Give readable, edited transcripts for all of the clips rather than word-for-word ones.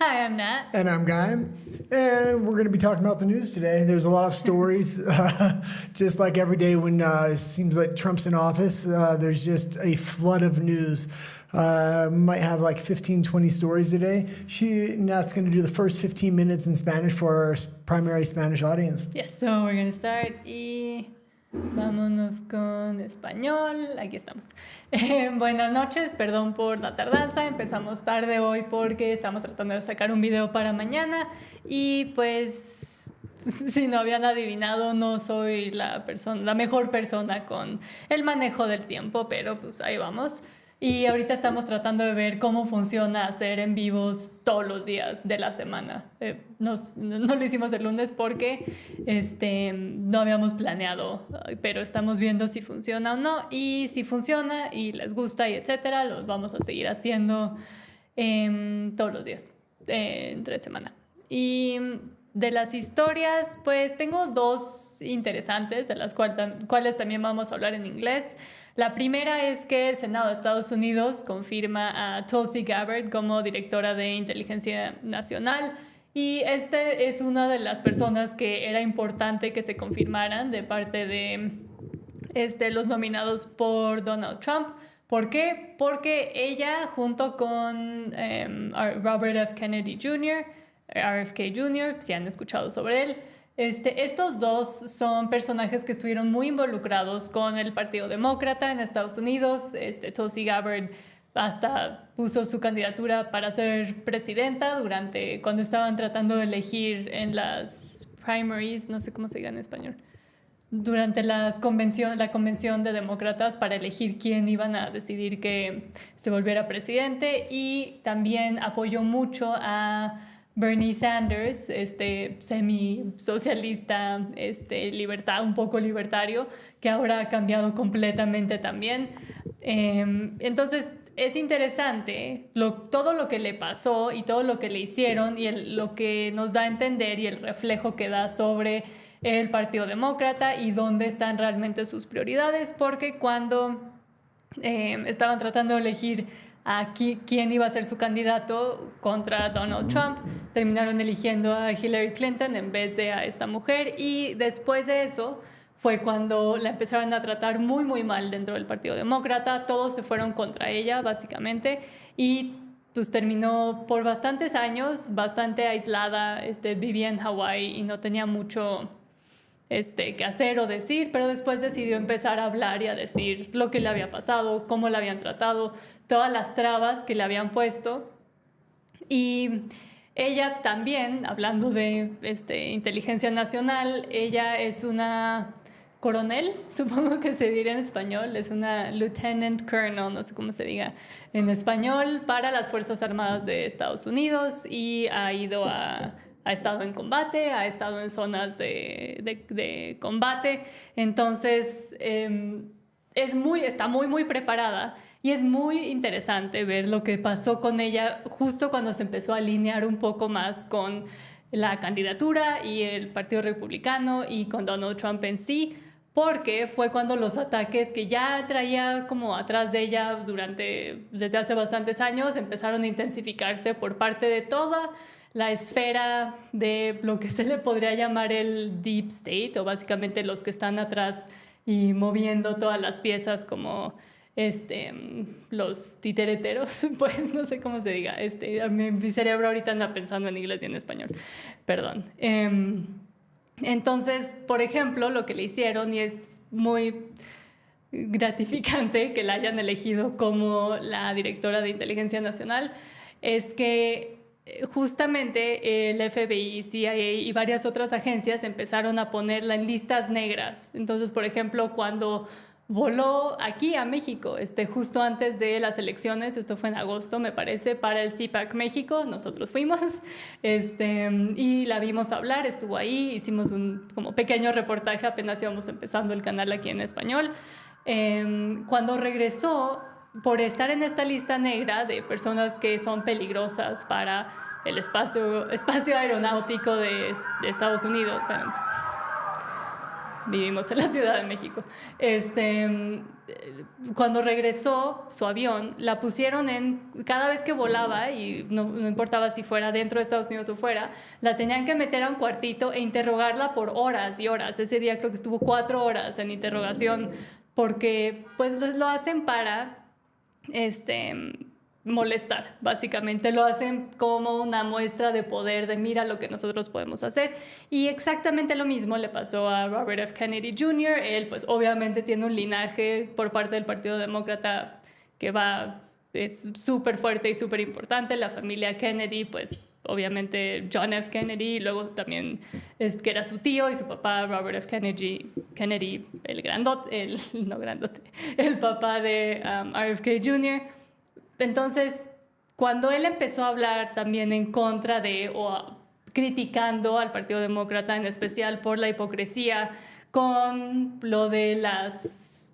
Hi, I'm Nat. And I'm Guy. And we're going to be talking about the news today. There's a lot of stories. Just like every day when it seems like Trump's in office, there's just a flood of news. Might have like 15, 20 stories today. Nat's going to do the first 15 minutes in Spanish for our primary Spanish audience. Yes, so we're going to start y vámonos con español. Aquí estamos. Buenas noches, perdón por la tardanza. Empezamos tarde hoy porque estamos tratando de sacar un video para mañana. Y pues, si no habían adivinado, no soy la mejor persona con el manejo del tiempo, pero pues ahí vamos. Y ahorita estamos tratando de ver cómo funciona hacer en vivos todos los días de la semana. No lo hicimos el lunes porque no habíamos planeado, pero estamos viendo si funciona o no. Y si funciona y les gusta y etcétera, los vamos a seguir haciendo todos los días, entre semana. Y de las historias, pues tengo dos interesantes, de las cuales también vamos a hablar en inglés. La primera es que el Senado de Estados Unidos confirma a Tulsi Gabbard como directora de Inteligencia Nacional, y es una de las personas que era importante que se confirmaran de parte de los nominados por Donald Trump. ¿Por qué? Porque ella, junto con Robert F. Kennedy Jr., RFK Jr., si han escuchado sobre él, estos dos son personajes que estuvieron muy involucrados con el Partido Demócrata en Estados Unidos. Tulsi Gabbard hasta puso su candidatura para ser presidenta cuando estaban tratando de elegir en las primaries, no sé cómo se diga en español, durante la convención de demócratas para elegir quién iban a decidir que se volviera presidente, y también apoyó mucho a Bernie Sanders, semi-socialista, un poco libertario, que ahora ha cambiado completamente también. Entonces, es interesante todo lo que le pasó y todo lo que le hicieron y lo que nos da a entender y el reflejo que da sobre el Partido Demócrata y dónde están realmente sus prioridades, porque cuando estaban tratando de elegir a quién iba a ser su candidato contra Donald Trump, terminaron eligiendo a Hillary Clinton en vez de a esta mujer, y después de eso fue cuando la empezaron a tratar muy muy mal dentro del Partido Demócrata. Todos se fueron contra ella básicamente, y pues terminó por bastantes años bastante aislada. Vivía en Hawái y no tenía mucho que hacer o decir, pero después decidió empezar a hablar y a decir lo que le había pasado, cómo la habían tratado, todas las trabas que le habían puesto. Y ella también, hablando de inteligencia nacional, ella es una coronel, supongo que se diría en español, es una lieutenant colonel, no sé cómo se diga en español, para las Fuerzas Armadas de Estados Unidos, y ha estado en combate, ha estado en zonas de combate. Entonces está muy muy preparada, y es muy interesante ver lo que pasó con ella justo cuando se empezó a alinear un poco más con la candidatura y el Partido Republicano y con Donald Trump en sí, porque fue cuando los ataques que ya traía como atrás de ella desde hace bastantes años empezaron a intensificarse por parte de toda la esfera de lo que se le podría llamar el Deep State, o básicamente los que están atrás y moviendo todas las piezas, como los titereteros, pues no sé cómo se diga. Mi cerebro ahorita anda pensando en inglés y en español, perdón. Entonces, por ejemplo, lo que le hicieron, y es muy gratificante que la hayan elegido como la directora de Inteligencia Nacional, es que justamente el FBI, CIA y varias otras agencias empezaron a ponerla en listas negras. Entonces, por ejemplo, cuando voló aquí a México, justo antes de las elecciones, esto fue en agosto, me parece, para el CPAC México, nosotros fuimos, y la vimos hablar, estuvo ahí, hicimos un como pequeño reportaje, apenas íbamos empezando el canal aquí en español. Cuando regresó, por estar en esta lista negra de personas que son peligrosas para el espacio aeronáutico de Estados Unidos. vivimos en la Ciudad de México. Cuando regresó su avión, la pusieron cada vez que volaba, y no importaba si fuera dentro de Estados Unidos o fuera, la tenían que meter a un cuartito e interrogarla por horas y horas. Ese día creo que estuvo 4 horas en interrogación, porque pues lo hacen para molestar, básicamente. Lo hacen como una muestra de poder, de mira lo que nosotros podemos hacer. Y exactamente lo mismo le pasó a Robert F. Kennedy Jr. Él, pues, obviamente tiene un linaje por parte del Partido Demócrata que es súper fuerte y súper importante. La familia Kennedy, pues, obviamente John F. Kennedy, y luego también que era su tío y su papá, Robert F. Kennedy, el grandote, no grandote, el papá de RFK Jr. Entonces, cuando él empezó a hablar también en contra criticando al Partido Demócrata, en especial por la hipocresía con lo de las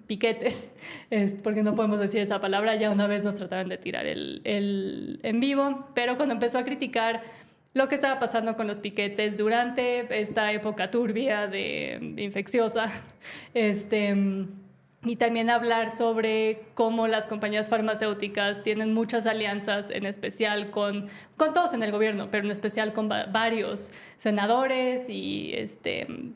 piquetes, porque no podemos decir esa palabra, ya una vez nos trataron de tirar el en vivo, pero cuando empezó a criticar lo que estaba pasando con los piquetes durante esta época turbia de infecciosa, y también hablar sobre cómo las compañías farmacéuticas tienen muchas alianzas, en especial con todos en el gobierno, pero en especial con varios senadores y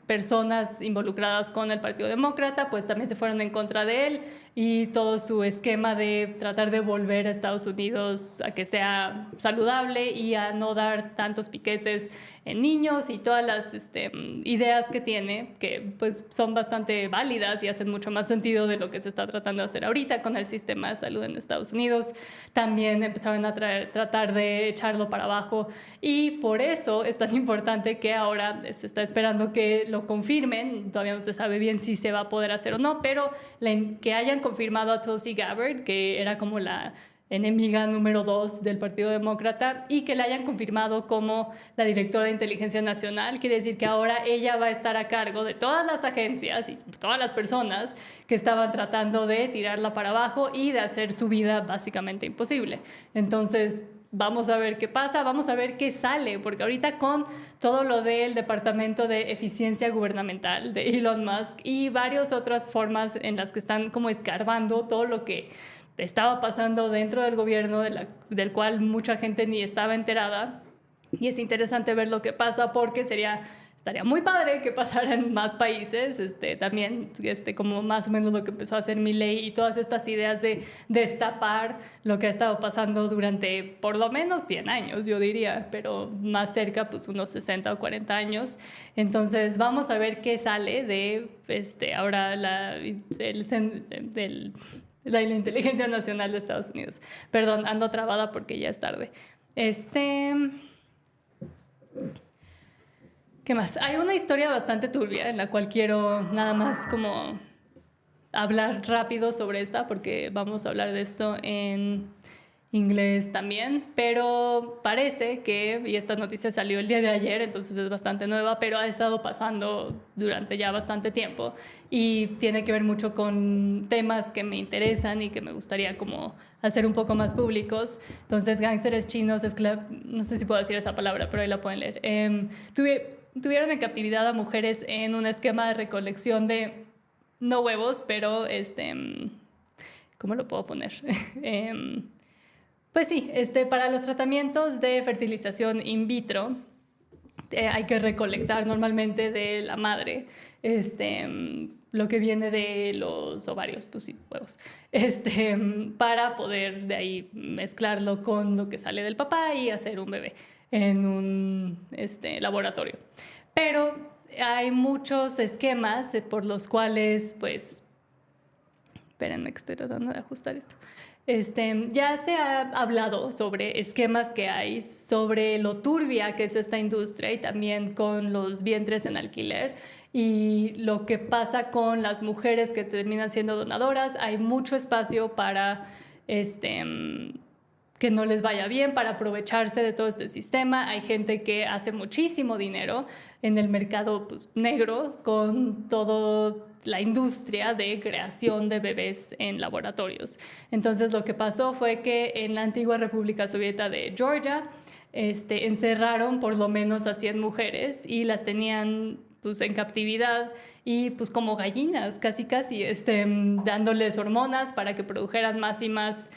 personas involucradas con el Partido Demócrata, pues también se fueron en contra de él, y todo su esquema de tratar de volver a Estados Unidos a que sea saludable y a no dar tantos piquetes en niños, y todas las ideas que tiene, que pues son bastante válidas y hacen mucho más sentido de lo que se está tratando de hacer ahorita con el sistema de salud en Estados Unidos. También empezaron a tratar de echarlo para abajo, y por eso es tan importante que ahora se está esperando que lo confirmen. Todavía no se sabe bien si se va a poder hacer o no, pero que hayan confirmado a Tulsi Gabbard, que era como la enemiga número 2 del Partido Demócrata, y que la hayan confirmado como la directora de Inteligencia Nacional, quiere decir que ahora ella va a estar a cargo de todas las agencias y todas las personas que estaban tratando de tirarla para abajo y de hacer su vida básicamente imposible. Entonces, vamos a ver qué pasa, vamos a ver qué sale, porque ahorita con todo lo del Departamento de Eficiencia Gubernamental de Elon Musk y varias otras formas en las que están como escarbando todo lo que estaba pasando dentro del gobierno, del cual mucha gente ni estaba enterada, y es interesante ver lo que pasa, porque estaría muy padre que pasara en más países, también como más o menos lo que empezó a hacer Milei, y todas estas ideas de destapar lo que ha estado pasando durante por lo menos 100 años, yo diría, pero más cerca, pues unos 60 o 40 años. Entonces vamos a ver qué sale de ahora la Inteligencia Nacional de Estados Unidos. Perdón, ando trabada porque ya es tarde. ¿Qué más? Hay una historia bastante turbia en la cual quiero nada más como hablar rápido sobre esta, porque vamos a hablar de esto en inglés también, pero parece que, y esta noticia salió el día de ayer, entonces es bastante nueva, pero ha estado pasando durante ya bastante tiempo, y tiene que ver mucho con temas que me interesan y que me gustaría como hacer un poco más públicos. Entonces, gángsteres chinos, no sé si puedo decir esa palabra, pero ahí la pueden leer. Tuvieron en captividad a mujeres en un esquema de recolección de, no huevos, pero ¿cómo lo puedo poner? Pues sí, para los tratamientos de fertilización in vitro hay que recolectar normalmente de la madre lo que viene de los ovarios, pues sí, huevos, para poder de ahí mezclarlo con lo que sale del papá y hacer un bebé en un laboratorio. Pero hay muchos esquemas por los cuales, pues, espérenme que estoy tratando de ajustar esto. Ya se ha hablado sobre esquemas que hay, sobre lo turbia que es esta industria, y también con los vientres en alquiler y lo que pasa con las mujeres que terminan siendo donadoras. Hay mucho espacio para que no les vaya bien, para aprovecharse de todo este sistema. Hay gente que hace muchísimo dinero en el mercado, pues, negro, con todo la industria de creación de bebés en laboratorios. Entonces, lo que pasó fue que en la antigua República Soviética de Georgia encerraron por lo menos a 100 mujeres y las tenían pues en captividad y pues como gallinas, casi, dándoles hormonas para que produjeran más y más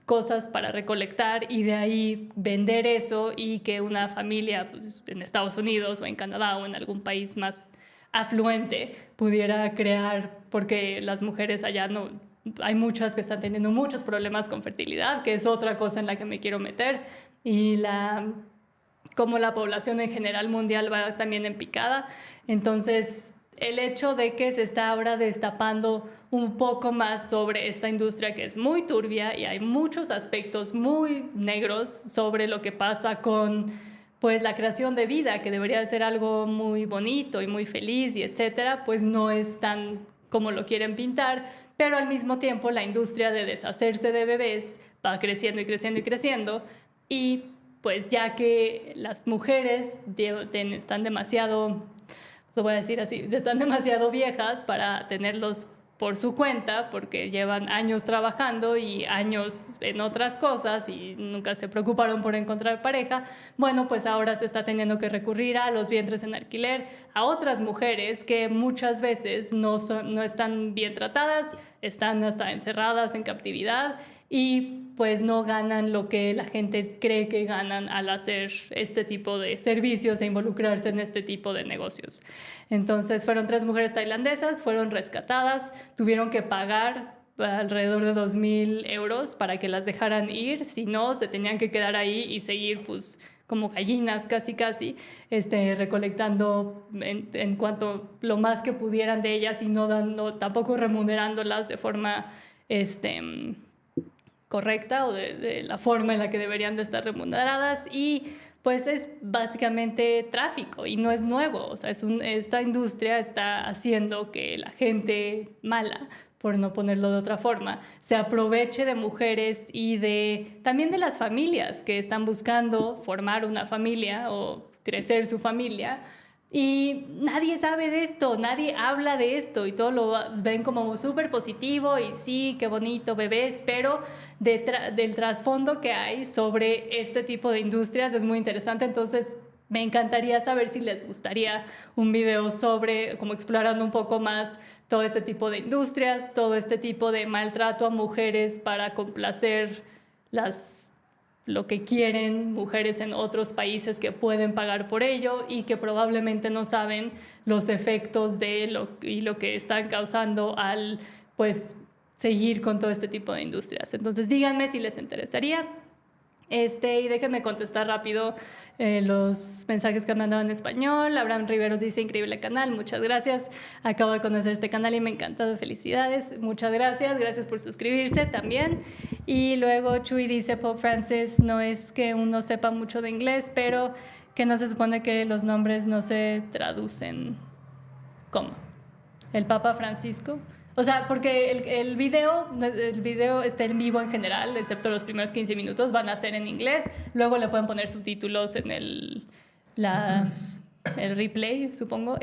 cosas para recolectar y de ahí vender eso y que una familia pues, en Estados Unidos o en Canadá o en algún país más afluente pudiera crear, porque las mujeres allá no, hay muchas que están teniendo muchos problemas con fertilidad, que es otra cosa en la que me quiero meter, y como la población en general mundial va también en picada. Entonces, el hecho de que se está ahora destapando un poco más sobre esta industria que es muy turbia y hay muchos aspectos muy negros sobre lo que pasa con pues la creación de vida, que debería ser algo muy bonito y muy feliz y etcétera, pues no es tan como lo quieren pintar, pero al mismo tiempo la industria de deshacerse de bebés va creciendo y creciendo y creciendo, y pues ya que las mujeres están demasiado, lo voy a decir así, están demasiado viejas para tenerlos por su cuenta, porque llevan años trabajando y años en otras cosas y nunca se preocuparon por encontrar pareja, bueno, pues ahora se está teniendo que recurrir a los vientres en alquiler, a otras mujeres que muchas veces no están bien tratadas, están hasta encerradas en captividad y pues no ganan lo que la gente cree que ganan al hacer este tipo de servicios e involucrarse en este tipo de negocios. Entonces fueron 3 mujeres tailandesas, fueron rescatadas, tuvieron que pagar alrededor de 2,000 euros para que las dejaran ir, si no se tenían que quedar ahí y seguir pues como gallinas casi, recolectando en cuanto lo más que pudieran de ellas y no tampoco remunerándolas de forma correcta o de la forma en la que deberían de estar remuneradas, y pues es básicamente tráfico y no es nuevo, o sea, esta industria está haciendo que la gente mala, por no ponerlo de otra forma, se aproveche de mujeres y también de las familias que están buscando formar una familia o crecer su familia. Y nadie sabe de esto, nadie habla de esto y todo lo ven como súper positivo y sí, qué bonito, bebés, pero del trasfondo que hay sobre este tipo de industrias es muy interesante. Entonces me encantaría saber si les gustaría un video sobre, como explorando un poco más todo este tipo de industrias, todo este tipo de maltrato a mujeres para complacer lo que quieren mujeres en otros países que pueden pagar por ello y que probablemente no saben los efectos de lo que están causando al pues seguir con todo este tipo de industrias. Entonces díganme si les interesaría. Y déjenme contestar rápido los mensajes que han mandado en español. Abraham Riveros dice: increíble canal, muchas gracias. Acabo de conocer este canal y me ha encantado, felicidades. Muchas gracias, gracias por suscribirse también. Y luego Chuy dice: Pope Francis, no es que uno sepa mucho de inglés, pero que no se supone que los nombres no se traducen. ¿Cómo? El Papa Francisco. O sea, porque el video está en vivo en general, excepto los primeros 15 minutos, van a ser en inglés. Luego le pueden poner subtítulos en el replay, supongo.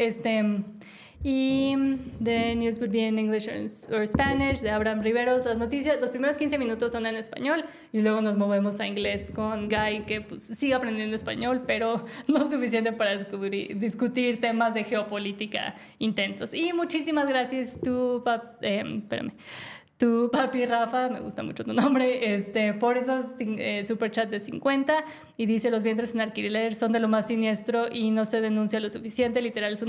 Y The News Would Be in English or Spanish, de Abraham Riveros. Las noticias, los primeros 15 minutos son en español y luego nos movemos a inglés con Guy, que pues sigue aprendiendo español, pero no suficiente para discutir temas de geopolítica intensos. Y muchísimas gracias tu papi Rafa, me gusta mucho tu nombre, por esos super chat de 50, y dice: los vientres en alquiler son de lo más siniestro y no se denuncia lo suficiente. Literal es que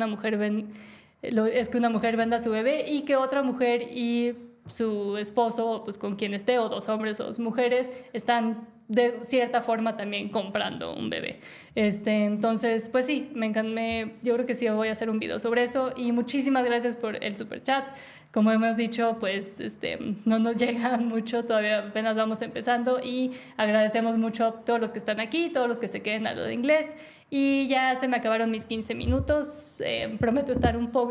una mujer venda a su bebé y que otra mujer y su esposo, pues con quien esté, o 2 hombres o 2 mujeres, están de cierta forma también comprando un bebé. Entonces, pues sí, yo creo que sí voy a hacer un video sobre eso, y muchísimas gracias por el super chat. Como hemos dicho, pues no nos llega mucho, todavía apenas vamos empezando, y agradecemos mucho a todos los que están aquí, todos los que se queden a lo de inglés. Y ya se me acabaron mis 15 minutos. Prometo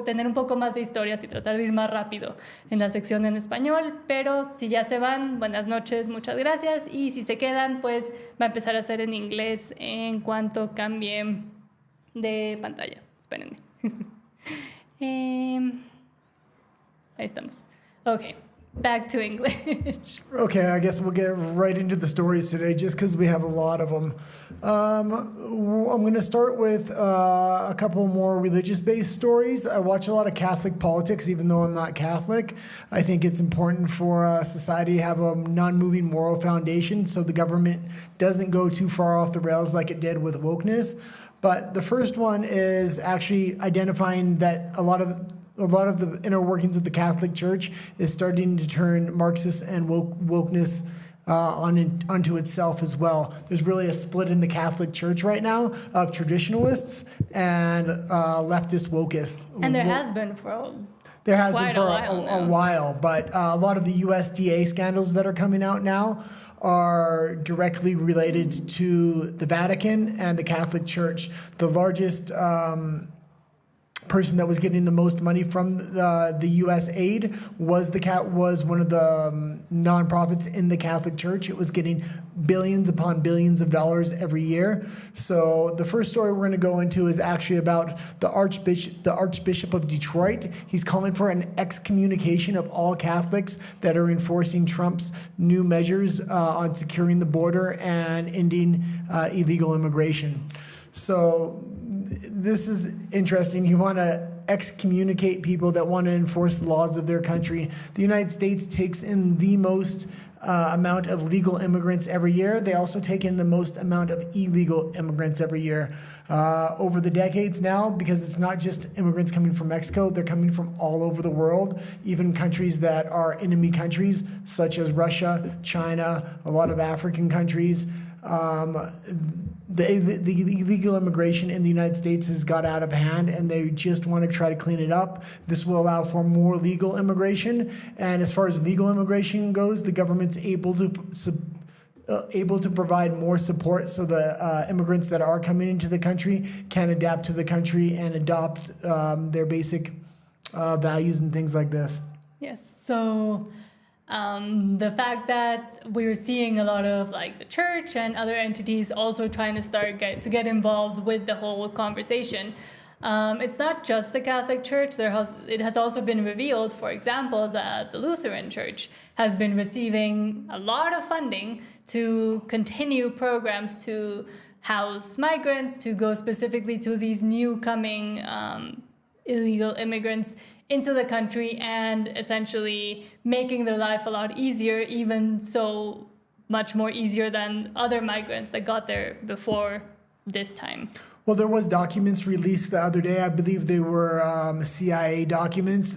tener un poco más de historias y tratar de ir más rápido en la sección en español, pero si ya se van, buenas noches, muchas gracias, y si se quedan, pues va a empezar a hacer en inglés en cuanto cambie de pantalla. Espérenme. Ahí estamos. Ok. back to English. Okay, I guess we'll get right into the stories today just because we have a lot of them. I'm going to start with a couple more religious-based stories. I watch a lot of Catholic politics, even though I'm not Catholic. I think it's important for society to have a non-moving moral foundation so the government doesn't go too far off the rails like it did with wokeness. But the first one is actually identifying that a lot of the inner workings of the Catholic Church is starting to turn Marxist and wokeness onto itself as well. There's really a split in the Catholic Church right now of traditionalists and leftist wokeists. And there has been for a while, but a lot of the USDA scandals that are coming out now are directly related to the Vatican and the Catholic Church. The largest person that was getting the most money from the U.S. aid was one of the nonprofits in the Catholic Church. It was getting billions upon billions of dollars every year. So the first story we're going to go into is actually about the Archbishop of Detroit. He's calling for an excommunication of all Catholics that are enforcing Trump's new measures on securing the border and ending illegal immigration. So this is interesting. You want to excommunicate people that want to enforce the laws of their country. The United States takes in the most amount of legal immigrants every year. They also take in the most amount of illegal immigrants every year. Over the decades now, because it's not just immigrants coming from Mexico, they're coming from all over the world, even countries that are enemy countries, such as Russia, China, a lot of African countries. The illegal immigration in the United States has got out of hand, and they just want to try to clean it up. This will allow for more legal immigration. And as far as legal immigration goes, the government's able to provide more support so the immigrants that are coming into the country can adapt to the country and adopt their basic values and things like this. Yes. So the fact that we're seeing a lot of like the church and other entities also trying to get involved with the whole conversation. It's not just the Catholic Church. It has also been revealed, for example, that the Lutheran Church has been receiving a lot of funding to continue programs to house migrants, to go specifically to these new coming illegal immigrants into the country and essentially making their life a lot easier, even so much more easier than other migrants that got there before this time. Well, there was documents released the other day. I believe they were CIA documents.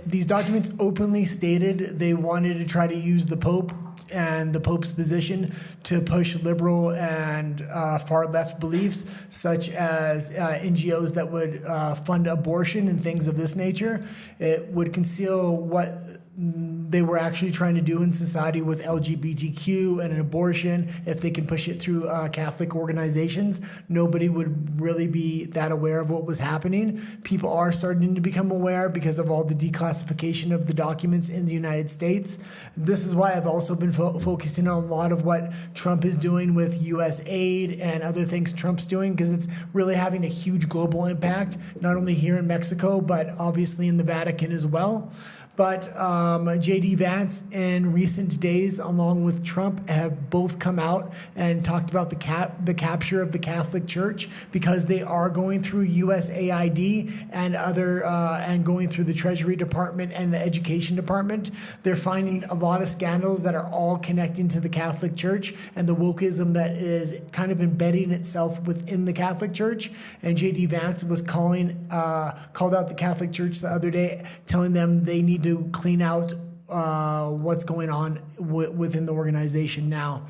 These documents openly stated they wanted to try to use the Pope and the Pope's position to push liberal and far-left beliefs, such as NGOs that would fund abortion and things of this nature. It would conceal what they were actually trying to do in society with LGBTQ and an abortion. If they can push it through Catholic organizations, nobody would really be that aware of what was happening. People are starting to become aware because of all the declassification of the documents in the United States. This is why I've also been focusing on a lot of what Trump is doing with U.S. aid and other things Trump's doing, because it's really having a huge global impact, not only here in Mexico, but obviously in the Vatican as well. But J.D. Vance in recent days, along with Trump, have both come out and talked about the capture of the Catholic Church, because they are going through USAID and going through the Treasury Department and the Education Department. They're finding a lot of scandals that are all connecting to the Catholic Church and the wokeism that is kind of embedding itself within the Catholic Church. And J.D. Vance was called out the Catholic Church the other day, telling them they need to clean out what's going on within the organization now.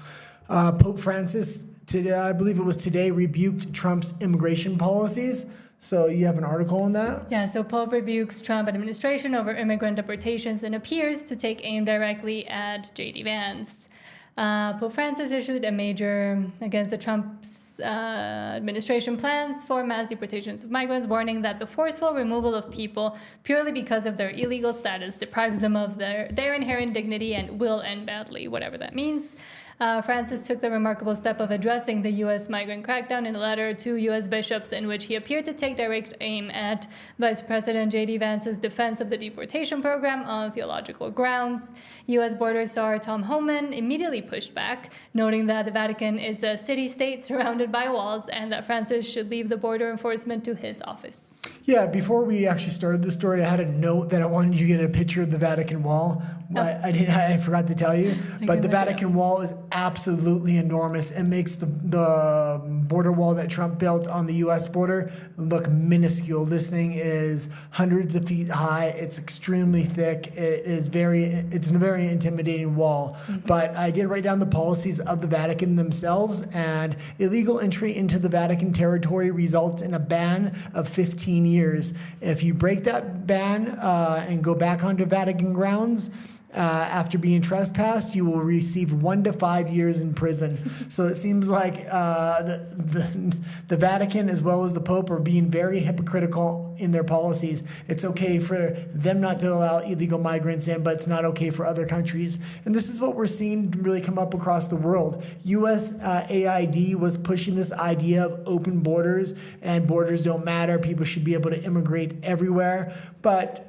Pope Francis, today, I believe it was today, rebuked Trump's immigration policies. So you have an article on that? Yeah, so Pope rebukes Trump administration over immigrant deportations and appears to take aim directly at J.D. Vance. Pope Francis issued a major against the Trump's administration plans for mass deportations of migrants, warning that the forceful removal of people purely because of their illegal status deprives them of their inherent dignity and will end badly, whatever that means. Francis took the remarkable step of addressing the U.S. migrant crackdown in a letter to U.S. bishops in which he appeared to take direct aim at Vice President J.D. Vance's defense of the deportation program on theological grounds. U.S. Border Czar Tom Homan immediately pushed back, noting that the Vatican is a city-state surrounded by walls and that Francis should leave the border enforcement to his office. Yeah, before we actually started the story, I had a note that I wanted you to get a picture of the Vatican Wall. I forgot to tell you, but the Vatican Wall is absolutely enormous. It makes the border wall that Trump built on the U.S. border look minuscule. This thing is hundreds of feet high. It's extremely thick. It's a very intimidating wall. Mm-hmm. But I did write down the policies of the Vatican themselves, and illegal entry into the Vatican territory results in a ban of 15 years. If you break that ban and go back onto Vatican grounds, after being trespassed, you will receive 1 to 5 years in prison. So it seems like the Vatican as well as the Pope are being very hypocritical in their policies. It's okay for them not to allow illegal migrants in, but it's not okay for other countries. And this is what we're seeing really come up across the world. U.S. AID was pushing this idea of open borders, and borders don't matter. People should be able to immigrate everywhere. But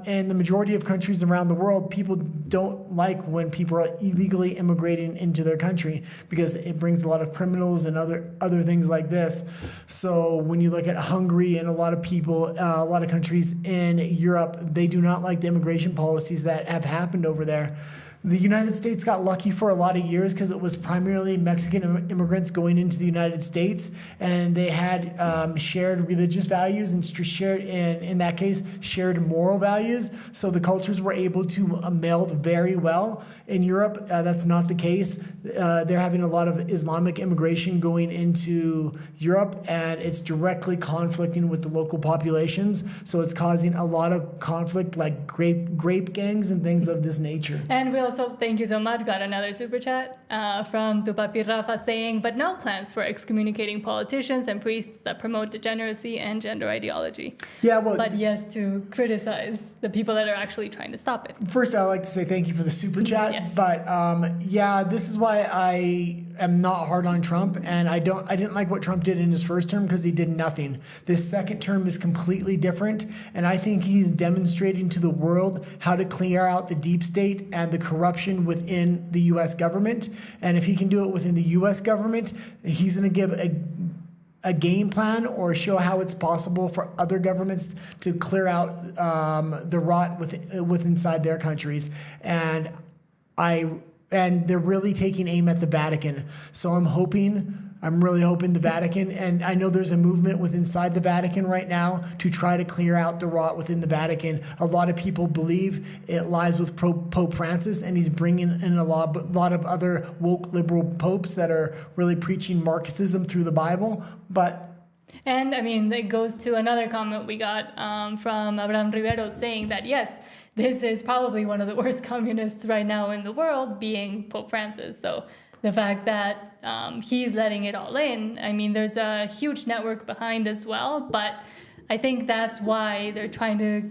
in the majority of countries around the world, people don't like when people are illegally immigrating into their country because it brings a lot of criminals and other things like this. So when you look at Hungary and a lot of people, a lot of countries in Europe, they do not like the immigration policies that have happened over there. The United States got lucky for a lot of years because it was primarily Mexican immigrants going into the United States, and they had shared religious values and shared, in that case, shared moral values. So the cultures were able to meld very well. In Europe, that's not the case. They're having a lot of Islamic immigration going into Europe, and it's directly conflicting with the local populations. So it's causing a lot of conflict, like grape gangs and things of this nature. And we also, thank you so much, got another super chat from Tupapi Rafa saying, but no plans for excommunicating politicians and priests that promote degeneracy and gender ideology. Yeah, well, but yes, to criticize the people that are actually trying to stop it. First, I'd like to say thank you for the super chat. Yes. But yeah, this is why I am not hard on Trump, and I didn't like what Trump did in his first term because he did nothing. This second term is completely different, and I think he's demonstrating to the world how to clear out the deep state and the corruption within the U.S. government. And if he can do it within the U.S. government, he's going to give a game plan or show how it's possible for other governments to clear out the rot with inside their countries. And they're really taking aim at the Vatican. So I'm really hoping the Vatican, and I know there's a movement inside the Vatican right now to try to clear out the rot within the Vatican. A lot of people believe it lies with Pope Francis, and he's bringing in a lot of other woke liberal popes that are really preaching Marxism through the Bible. And I mean, it goes to another comment we got from Abraham Rivero saying that, yes, this is probably one of the worst communists right now in the world, being Pope Francis. So the fact that he's letting it all in, I mean, there's a huge network behind as well, but I think that's why they're trying to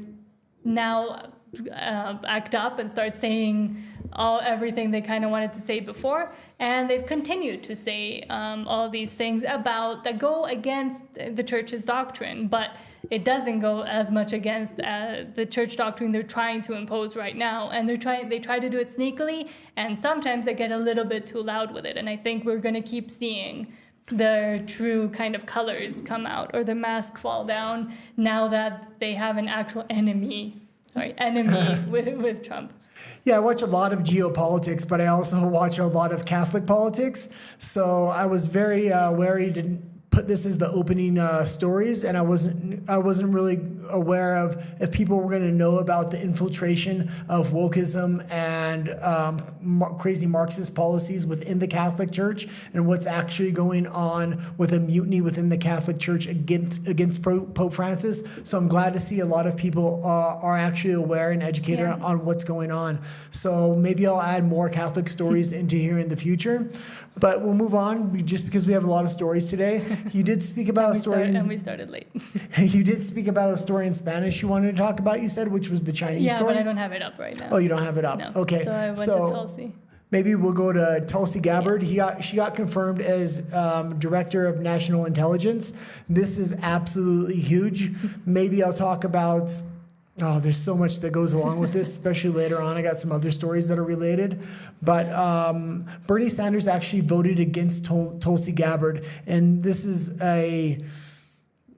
now act up and start saying everything they kind of wanted to say before, and they've continued to say all these things that go against the church's doctrine, but it doesn't go as much against the church doctrine they're trying to impose right now, and they try to do it sneakily, and sometimes they get a little bit too loud with it, and I think we're going to keep seeing their true kind of colors come out, or the mask fall down, now that they have an actual enemy with Trump. Yeah, I watch a lot of geopolitics, but I also watch a lot of Catholic politics. So I was very wary to put this as the opening stories, and I wasn't really aware of if people were going to know about the infiltration of wokeism and crazy Marxist policies within the Catholic Church, and what's actually going on with a mutiny within the Catholic Church against Pope Francis. So I'm glad to see a lot of people are actually aware and educated on what's going on. So maybe I'll add more Catholic stories into here in the future. But we'll move on, just because we have a lot of stories today. You did speak about a story. And we started late. You did speak about a story in Spanish you wanted to talk about, you said, which was the Chinese story? Yeah, but I don't have it up right now. Oh, you don't have it up? No. Okay. So I went to Tulsi. Maybe we'll go to Tulsi Gabbard. She got confirmed as Director of National Intelligence. This is absolutely huge. Maybe I'll talk about, there's so much that goes along with this, especially later on. I got some other stories that are related. But Bernie Sanders actually voted against Tulsi Gabbard. And this is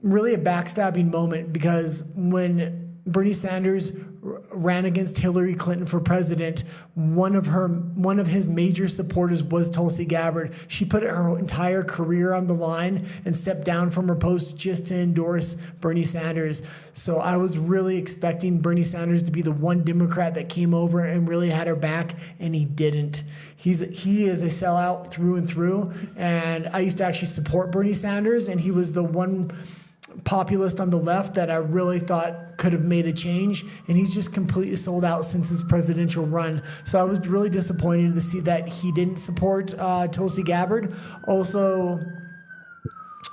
really a backstabbing moment, because when Bernie Sanders ran against Hillary Clinton for president, one of his major supporters was Tulsi Gabbard. She put her entire career on the line and stepped down from her post just to endorse Bernie Sanders. So I was really expecting Bernie Sanders to be the one Democrat that came over and really had her back, and he didn't. He is a sellout through and through, and I used to actually support Bernie Sanders, and he was the one populist on the left that I really thought could have made a change, and he's just completely sold out since his presidential run. So I was really disappointed to see that he didn't support Tulsi Gabbard. Also,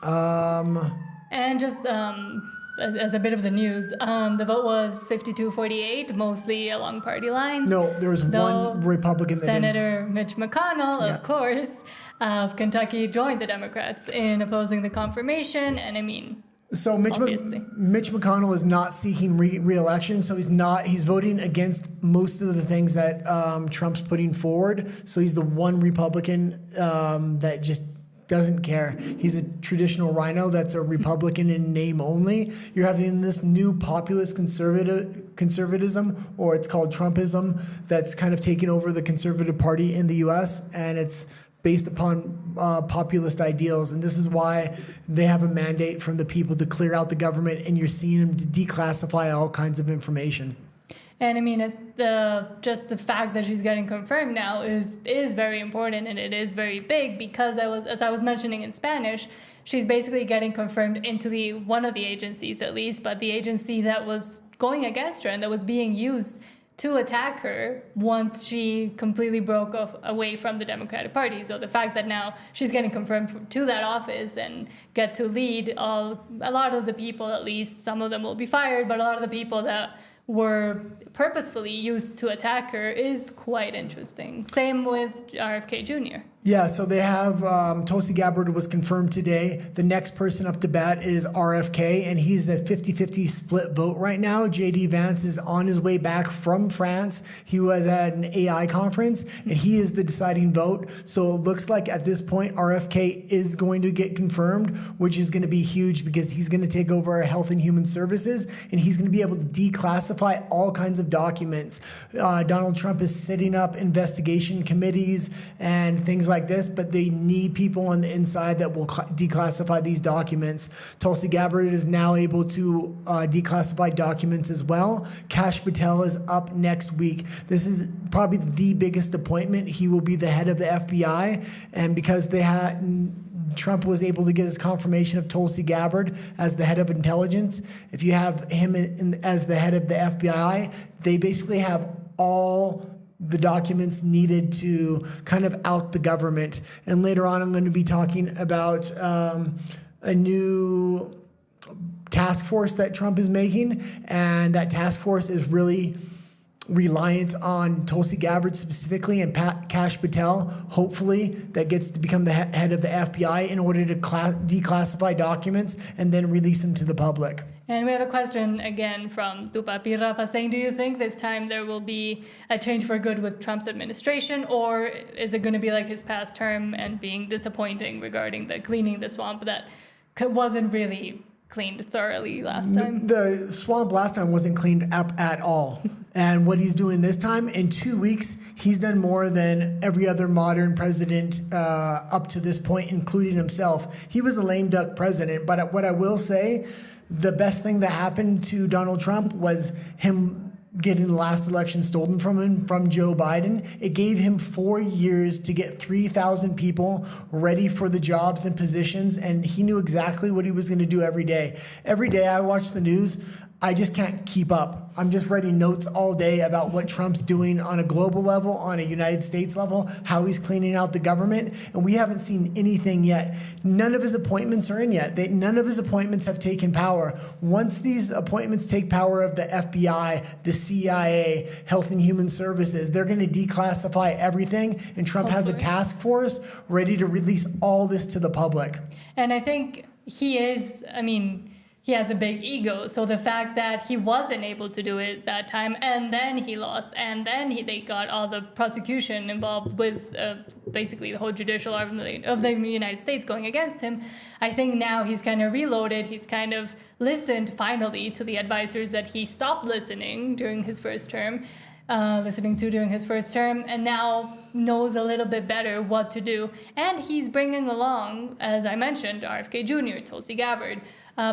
and just as a bit of the news, the vote was 52-48, mostly along party lines. No, there was one Republican. Senator Mitch McConnell, of course, of Kentucky, joined the Democrats in opposing the confirmation, and I mean, so Mitch McConnell is not seeking re-election, so he's voting against most of the things that Trump's putting forward. So he's the one Republican that just doesn't care. He's a traditional rhino that's a Republican in name only. You're having this new populist conservatism, or it's called Trumpism, that's kind of taken over the conservative party in the U.S., and it's based upon populist ideals. And this is why they have a mandate from the people to clear out the government, and you're seeing them declassify all kinds of information. And I mean, just the fact that she's getting confirmed now is very important, and it is very big, because as I was mentioning in Spanish, she's basically getting confirmed into one of the agencies, at least, but the agency that was going against her and that was being used to attack her once she completely broke away from the Democratic Party. So the fact that now she's getting confirmed to that office and get to lead a lot of the people, at least some of them will be fired, but a lot of the people that were purposefully used to attack her is quite interesting. Same with RFK Jr. Yeah, so they have Tulsi Gabbard was confirmed today. The next person up to bat is RFK, and he's a 50-50 split vote right now. J.D. Vance is on his way back from France. He was at an AI conference, and he is the deciding vote. So it looks like at this point, RFK is going to get confirmed, which is going to be huge, because he's going to take over our Health and Human Services, and he's going to be able to declassify all kinds of documents. Donald Trump is setting up investigation committees and things like this, but they need people on the inside that will declassify these documents. Tulsi Gabbard is now able to declassify documents as well. Kash Patel is up next week. This is probably the biggest appointment. He will be the head of the FBI, and because Trump was able to get his confirmation of Tulsi Gabbard as the head of intelligence, if you have him as the head of the FBI, they basically have all the documents needed to kind of out the government. And later on, I'm going to be talking about a new task force that Trump is making, and that task force is really reliant on Tulsi Gabbard specifically and Kash Patel, hopefully, that gets to become the head of the FBI in order to declassify documents and then release them to the public. And we have a question again from Tupapi Rafa saying, do you think this time there will be a change for good with Trump's administration, or is it going to be like his past term and being disappointing regarding the cleaning the swamp that wasn't really cleaned thoroughly last time? The swamp last time wasn't cleaned up at all. And what he's doing this time, in 2 weeks, he's done more than every other modern president up to this point, including himself. He was a lame duck president, but what I will say, the best thing that happened to Donald Trump was him getting the last election stolen from him, from Joe Biden. It gave him 4 years to get 3,000 people ready for the jobs and positions, and he knew exactly what he was going to do every day. Every day I watch the news, I just can't keep up. I'm just writing notes all day about what Trump's doing on a global level, on a United States level, how he's cleaning out the government, and we haven't seen anything yet. None of his appointments are in yet. None of his appointments have taken power. Once these appointments take power of the FBI, the CIA, Health and Human Services, they're going to declassify everything, and Trump has a task force ready to release all this to the public. And I think he has a big ego. So the fact that he wasn't able to do it that time, and then he lost, and then they got all the prosecution involved with basically the whole judicial arm of the United States going against him, I think now he's kind of reloaded. He's kind of listened finally to the advisors that he stopped listening during his first term. And now knows a little bit better what to do. And he's bringing along, as I mentioned, RFK Jr., Tulsi Gabbard,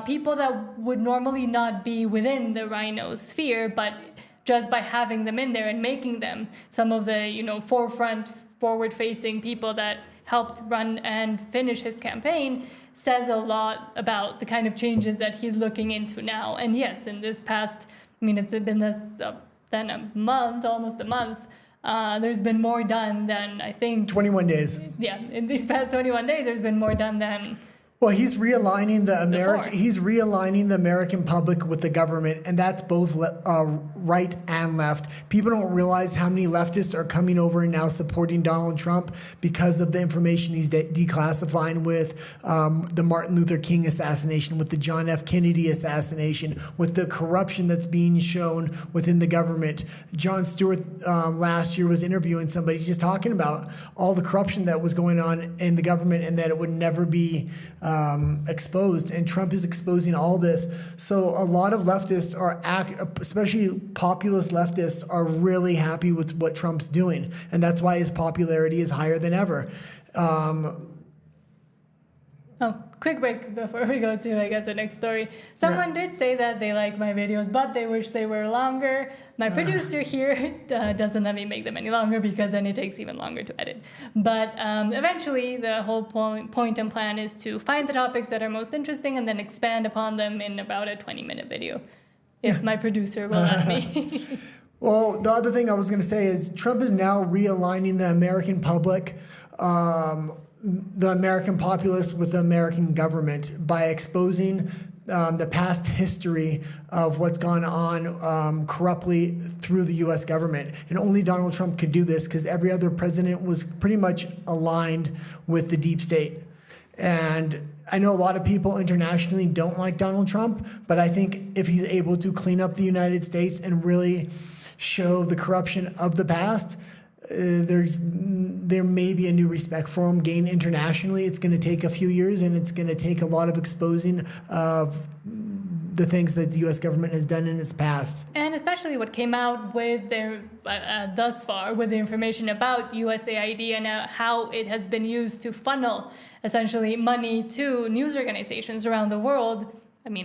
people that would normally not be within the Rhino sphere, but just by having them in there and making them some of the, forward-facing people that helped run and finish his campaign, says a lot about the kind of changes that he's looking into now. And yes, in this past, it's been less than a month, almost a month, there's been more done than, I think... 21 days. Yeah, in these past 21 days, there's been more done than... Well, he's realigning the American public with the government, and that's both right and left. People don't realize how many leftists are coming over and now supporting Donald Trump because of the information he's declassifying with the Martin Luther King assassination, with the John F. Kennedy assassination, with the corruption that's being shown within the government. Jon Stewart last year was interviewing somebody just talking about all the corruption that was going on in the government and that it would never be exposed, and Trump is exposing all this. So a lot of leftists especially populist leftists, are really happy with what Trump's doing, and that's why his popularity is higher than ever. Quick break before we go to, I guess, the next story. Someone did say that they like my videos, but they wish they were longer. My producer here doesn't let me make them any longer because then it takes even longer to edit. But eventually, the whole point and plan is to find the topics that are most interesting and then expand upon them in about a 20-minute video, if my producer will let me. Well, the other thing I was going to say is Trump is now realigning the American public, the American populace with the American government by exposing the past history of what's gone on corruptly through the U.S. government. And only Donald Trump could do this because every other president was pretty much aligned with the deep state. And I know a lot of people internationally don't like Donald Trump, but I think if he's able to clean up the United States and really show the corruption of the past, there may be a new respect for him gained internationally. It's going to take a few years, and it's going to take a lot of exposing of the things that the U.S. government has done in its past. And especially what came out with their thus far with the information about USAID and how it has been used to funnel essentially money to news organizations around the world.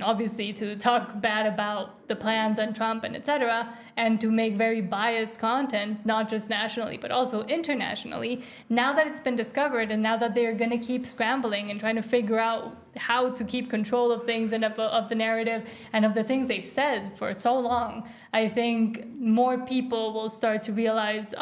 Obviously to talk bad about the plans and Trump and etc., and to make very biased content, not just nationally, but also internationally. Now that it's been discovered and now that they're going to keep scrambling and trying to figure out how to keep control of things and of the narrative and of the things they've said for so long, I think more people will start to realize,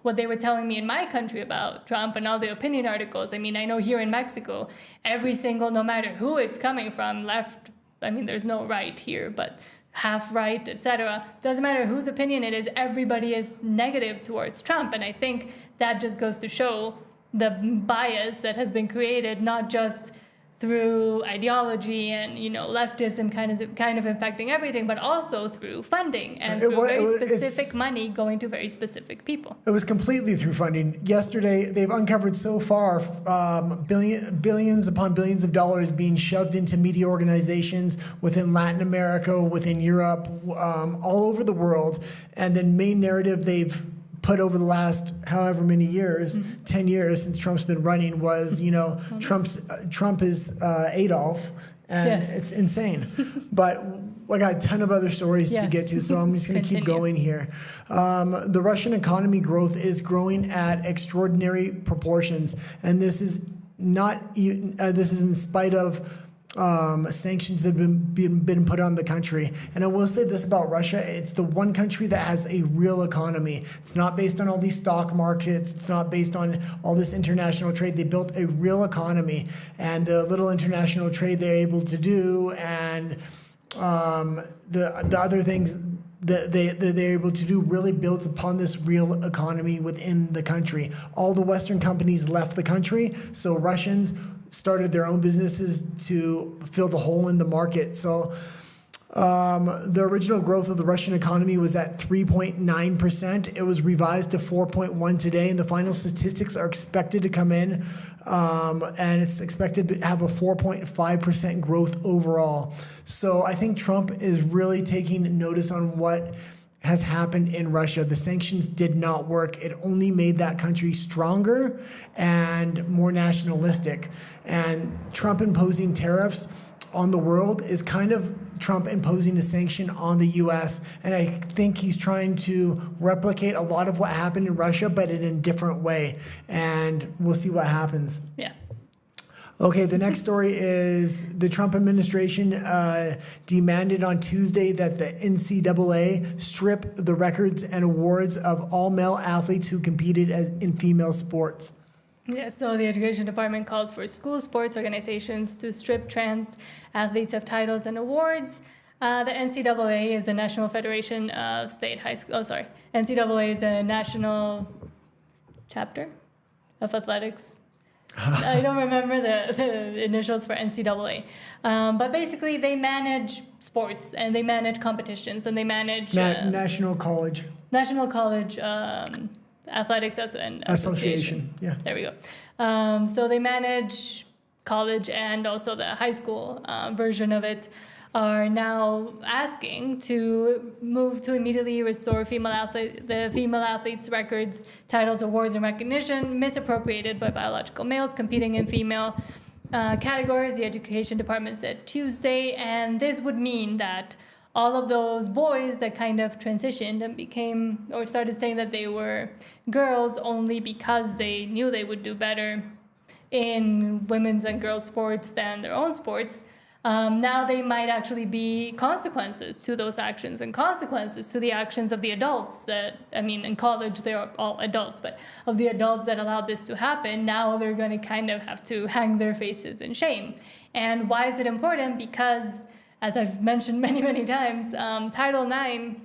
what they were telling me in my country about Trump and all the opinion articles. I know here in Mexico, every single, no matter who it's coming from, left, there's no right here, but half right, etc. Doesn't matter whose opinion it is, everybody is negative towards Trump. And I think that just goes to show the bias that has been created, not just through ideology and leftism kind of infecting everything, but also through funding and through very specific money going to very specific people. It was completely through funding. Yesterday, they've uncovered so far billions upon billions of dollars being shoved into media organizations within Latin America, within Europe, all over the world. And the main narrative they've put over the last however many years, 10 years since Trump's been running was, Trump is Adolf, and it's insane. But I got a ton of other stories to get to, so I'm just going to keep going here. The Russian economy growth is growing at extraordinary proportions, and this is in spite of sanctions that have been put on the country. And I will say this about Russia, it's the one country that has a real economy. It's not based on all these stock markets. It's not based on all this international trade. They built a real economy, and the little international trade they're able to do, and the other things that they're able to do really builds upon this real economy within the country. All the Western companies left the country, so Russians started their own businesses to fill the hole in the market. So the original growth of the Russian economy was at 3.9%. It was revised to 4.1 today, and the final statistics are expected to come in, and it's expected to have a 4.5% growth overall. So I think Trump is really taking notice on what has happened in Russia. The sanctions did not work. It only made that country stronger and more nationalistic. And Trump imposing tariffs on the world is kind of Trump imposing a sanction on the U.S. And I think he's trying to replicate a lot of what happened in Russia, but in a different way. And we'll see what happens. Yeah. Okay, the next story is the Trump administration demanded on Tuesday that the NCAA strip the records and awards of all male athletes who competed in female sports. Yeah, so the Education Department calls for school sports organizations to strip trans athletes of titles and awards. The NCAA is the National Federation of State High School. NCAA is the national chapter of athletics. I don't remember the initials for NCAA. But basically, they manage sports, and they manage competitions, and they manage... National College. National College Athletics Association. Yeah. There we go. So they manage college and also the high school version of it, are now asking to move to immediately restore the female athletes' records, titles, awards, and recognition misappropriated by biological males competing in female categories, the Education Department said Tuesday. And this would mean that all of those boys that kind of transitioned and became or started saying that they were girls only because they knew they would do better in women's and girls' sports than their own sports, now they might actually be consequences to those actions and consequences to the actions of the adults in college they're all adults, but of the adults that allowed this to happen, now they're going to kind of have to hang their faces in shame. And why is it important? Because, as I've mentioned many, many times, Title IX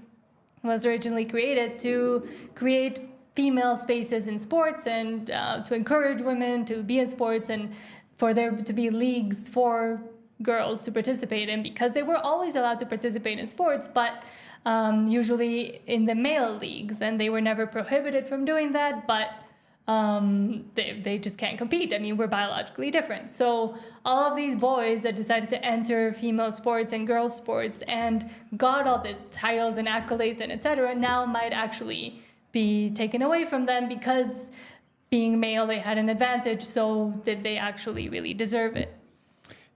was originally created to create female spaces in sports and to encourage women to be in sports and for there to be leagues for girls to participate in, because they were always allowed to participate in sports, but usually in the male leagues, and they were never prohibited from doing that, but they just can't compete. I mean, we're biologically different. So all of these boys that decided to enter female sports and girls' sports and got all the titles and accolades and etc. now might actually be taken away from them because being male, they had an advantage. So did they actually really deserve it?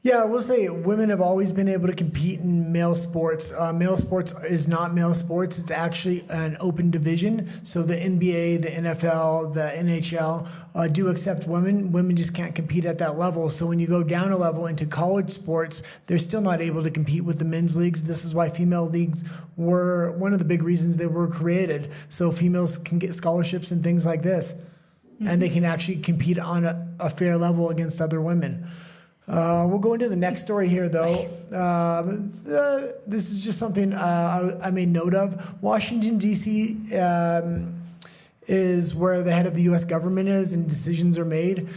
Yeah, I will say women have always been able to compete in male sports. Male sports is not male sports. It's actually an open division. So the NBA, the NFL, the NHL do accept women. Women just can't compete at that level. So when you go down a level into college sports, they're still not able to compete with the men's leagues. This is why female leagues were one of the big reasons they were created. So females can get scholarships and things like this. Mm-hmm. And they can actually compete on a fair level against other women. We'll go into the next story here, though. This is just something I made note of. Washington, D.C. Is where the head of the U.S. government is and decisions are made.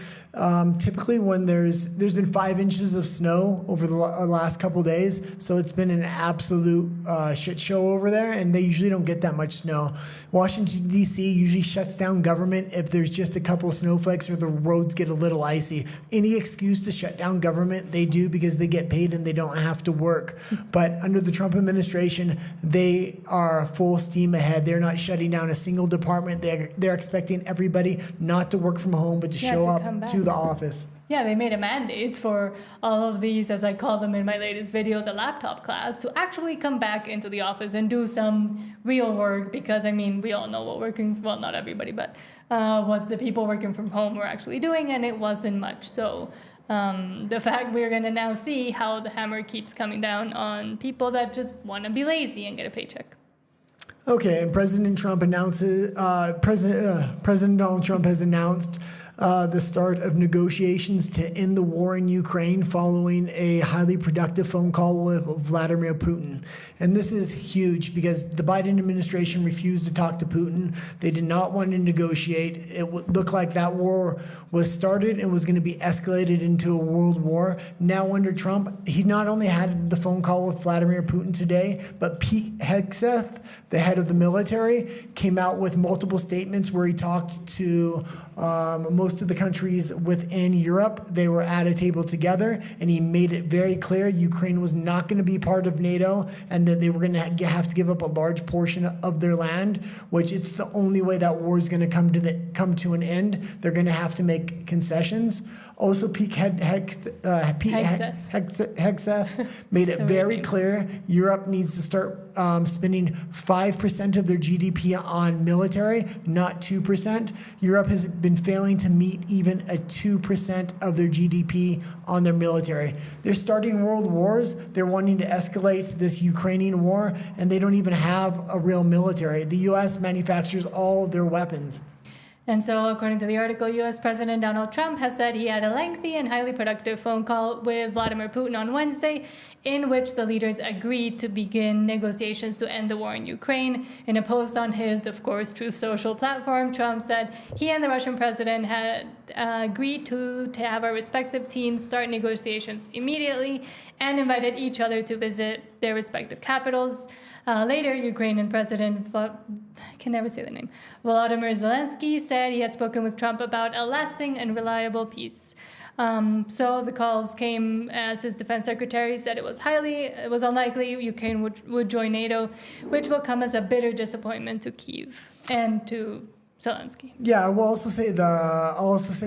Typically when there's been 5 inches of snow over the last couple days, so it's been an absolute shit show over there, and they usually don't get that much snow. Washington, D.C. usually shuts down government if there's just a couple of snowflakes or the roads get a little icy. Any excuse to shut down government, they do because they get paid and they don't have to work. But under the Trump administration, they are full steam ahead. They're not shutting down a single department. They're expecting everybody not to work from home, but to show up to the office. Yeah, they made a mandate for all of these, as I call them in my latest video, the laptop class, to actually come back into the office and do some real work, because, I mean, we all know well, not everybody, but what the people working from home were actually doing, and it wasn't much. So the fact we're going to now see how the hammer keeps coming down on people that just want to be lazy and get a paycheck. Okay, and President Donald Trump has announced the start of negotiations to end the war in Ukraine following a highly productive phone call with Vladimir Putin. And this is huge because the Biden administration refused to talk to Putin. They did not want to negotiate. It looked like that war was started and was going to be escalated into a world war. Now under Trump, he not only had the phone call with Vladimir Putin today, but Pete Hegseth, the head of the military, came out with multiple statements where he talked to most of the countries within Europe. They were at a table together, and he made it very clear Ukraine was not going to be part of NATO and that they were going to have to give up a large portion of their land, which it's the only way that war is going to come to an end. They're going to have to make concessions. Also, Pete Hegseth made it very clear Europe needs to start spending 5% of their GDP on military, not 2%. Europe has been failing to meet even a 2% of their GDP on their military. They're starting world wars. They're wanting to escalate this Ukrainian war, and they don't even have a real military. The U.S. manufactures all of their weapons. And so, according to the article, U.S. President Donald Trump has said he had a lengthy and highly productive phone call with Vladimir Putin on Wednesday, in which the leaders agreed to begin negotiations to end the war in Ukraine. In a post on his, of course, Truth Social platform, Trump said he and the Russian president had agreed to have our respective teams start negotiations immediately and invited each other to visit their respective capitals. Later, Ukrainian President, I can never say the name, Volodymyr Zelensky said he had spoken with Trump about a lasting and reliable peace. So the calls came as his defense secretary said it was unlikely Ukraine would join NATO, which will come as a bitter disappointment to Kyiv and to Zelensky. Yeah, I'll also say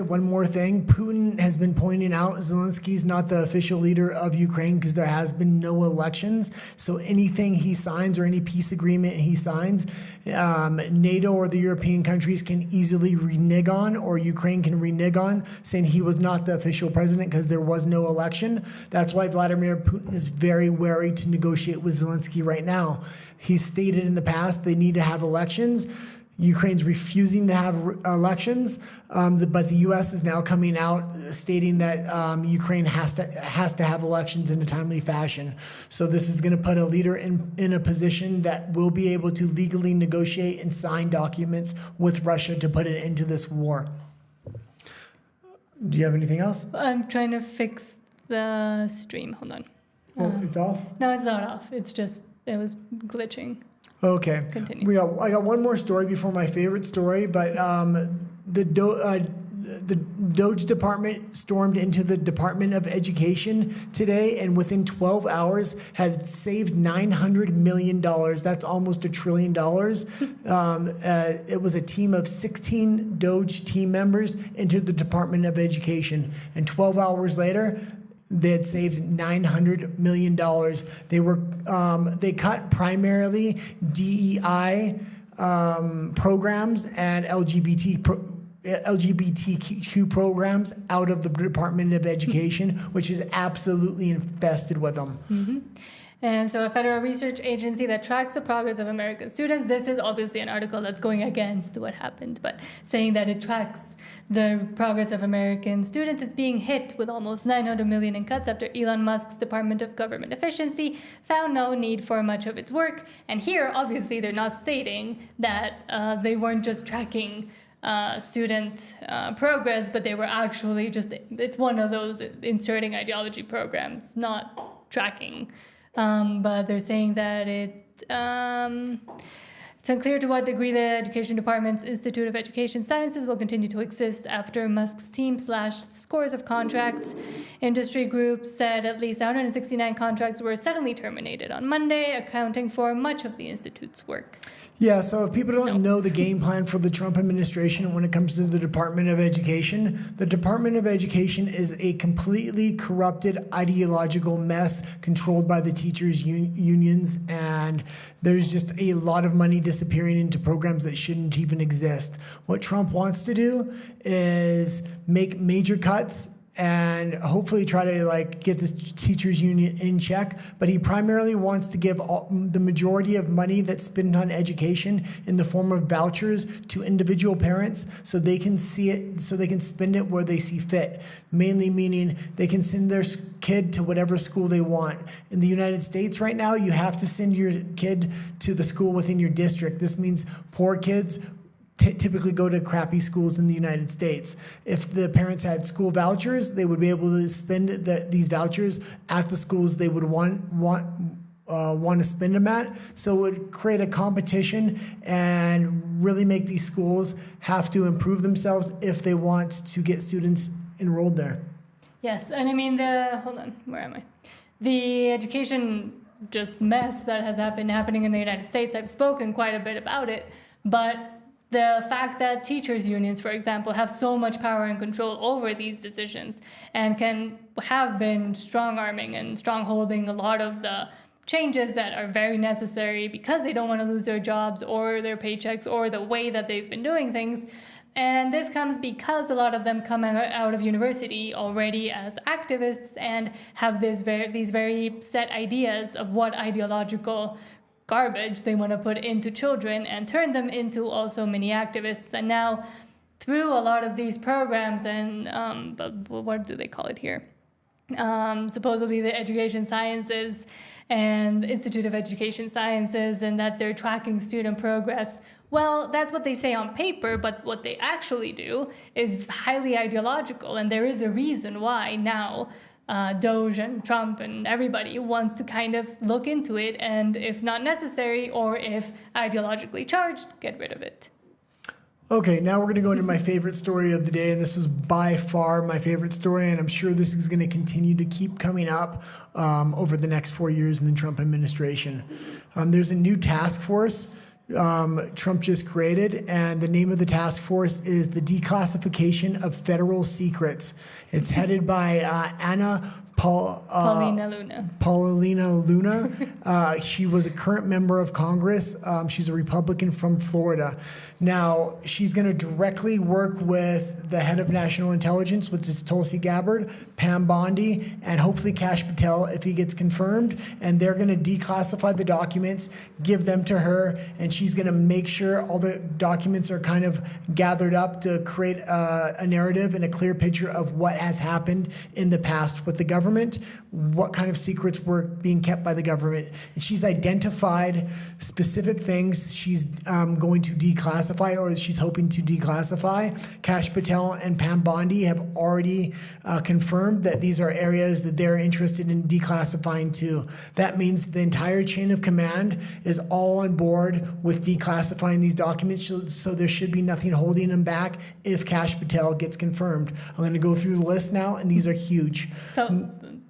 one more thing. Putin has been pointing out Zelensky's not the official leader of Ukraine because there has been no elections. So anything he signs or any peace agreement he signs, NATO or the European countries can easily renege on, or Ukraine can renege on, saying he was not the official president because there was no election. That's why Vladimir Putin is very wary to negotiate with Zelensky right now. He's stated in the past they need to have elections. Ukraine's refusing to have elections, but the U.S. is now coming out stating that Ukraine has to have elections in a timely fashion. So this is going to put a leader in a position that will be able to legally negotiate and sign documents with Russia to put an end to this war. Do you have anything else? I'm trying to fix the stream. Hold on. It's off? No, it's not off. It's just, it was glitching. Okay. Continue. I got one more story before my favorite story, but the Doge department stormed into the Department of Education today, and within 12 hours have saved $900 million. That's almost $1 trillion. It was a team of 16 Doge team members entered the Department of Education, and 12 hours later, they had saved $900 million. They cut primarily DEI programs and LGBTQ programs out of the Department of Education, which is absolutely infested with them. Mm-hmm. And so a federal research agency that tracks the progress of American students, this is obviously an article that's going against what happened, but saying that it tracks the progress of American students is being hit with almost $900 million in cuts after Elon Musk's Department of Government Efficiency found no need for much of its work. And here, obviously, they're not stating that they weren't just tracking student progress, but they were actually it's one of those inserting ideology programs, not tracking. But they're saying that it's unclear to what degree the Education Department's Institute of Education Sciences will continue to exist after Musk's team slashed scores of contracts. Industry groups said at least 169 contracts were suddenly terminated on Monday, accounting for much of the Institute's work. Yeah, so if people don't know the game plan for the Trump administration when it comes to the Department of Education, the Department of Education is a completely corrupted ideological mess controlled by the teachers' unions, and there's just a lot of money disappearing into programs that shouldn't even exist. What Trump wants to do is make major cuts and hopefully try to like get this teachers union in check. But he primarily wants to give the majority of money that's spent on education in the form of vouchers to individual parents, so they can see it, so they can spend it where they see fit. Mainly meaning they can send their kid to whatever school they want. In the United States right now, you have to send your kid to the school within your district. This means poor kids typically go to crappy schools in the United States. If the parents had school vouchers, they would be able to spend these vouchers at the schools they would want to spend them at. So it would create a competition and really make these schools have to improve themselves if they want to get students enrolled there. Yes, and I mean hold on, where am I? The education just mess that has been happening in the United States, I've spoken quite a bit about it, but the fact that teachers' unions, for example, have so much power and control over these decisions and have been strong-arming and strong-holding a lot of the changes that are very necessary because they don't want to lose their jobs or their paychecks or the way that they've been doing things. And this comes because a lot of them come out of university already as activists and have these very set ideas of what ideological garbage they want to put into children and turn them into also mini activists. And now through a lot of these programs and what do they call it here? Supposedly the Education Sciences and Institute of Education Sciences, and that they're tracking student progress. Well, that's what they say on paper, but what they actually do is highly ideological, and there is a reason why now Doge and Trump and everybody wants to kind of look into it, and if not necessary or if ideologically charged, get rid of it. Okay, now we're going to go into my favorite story of the day, and this is by far my favorite story, and I'm sure this is going to continue to keep coming up over the next 4 years in the Trump administration. There's a new task force Trump just created, and the name of the task force is the Declassification of Federal Secrets. It's headed by Paulina Luna. She was a current member of Congress. She's a Republican from Florida. Now, she's going to directly work with the head of national intelligence, which is Tulsi Gabbard, Pam Bondi, and hopefully Kash Patel if he gets confirmed. And they're going to declassify the documents, give them to her, and she's going to make sure all the documents are kind of gathered up to create a narrative and a clear picture of what has happened in the past with the government, what kind of secrets were being kept by the government. And she's identified specific things she's going to declassify, or she's hoping to declassify. Kash Patel and Pam Bondi have already confirmed that these are areas that they're interested in declassifying too. That means the entire chain of command is all on board with declassifying these documents, so there should be nothing holding them back if Kash Patel gets confirmed. I'm going to go through the list now, and these are huge. So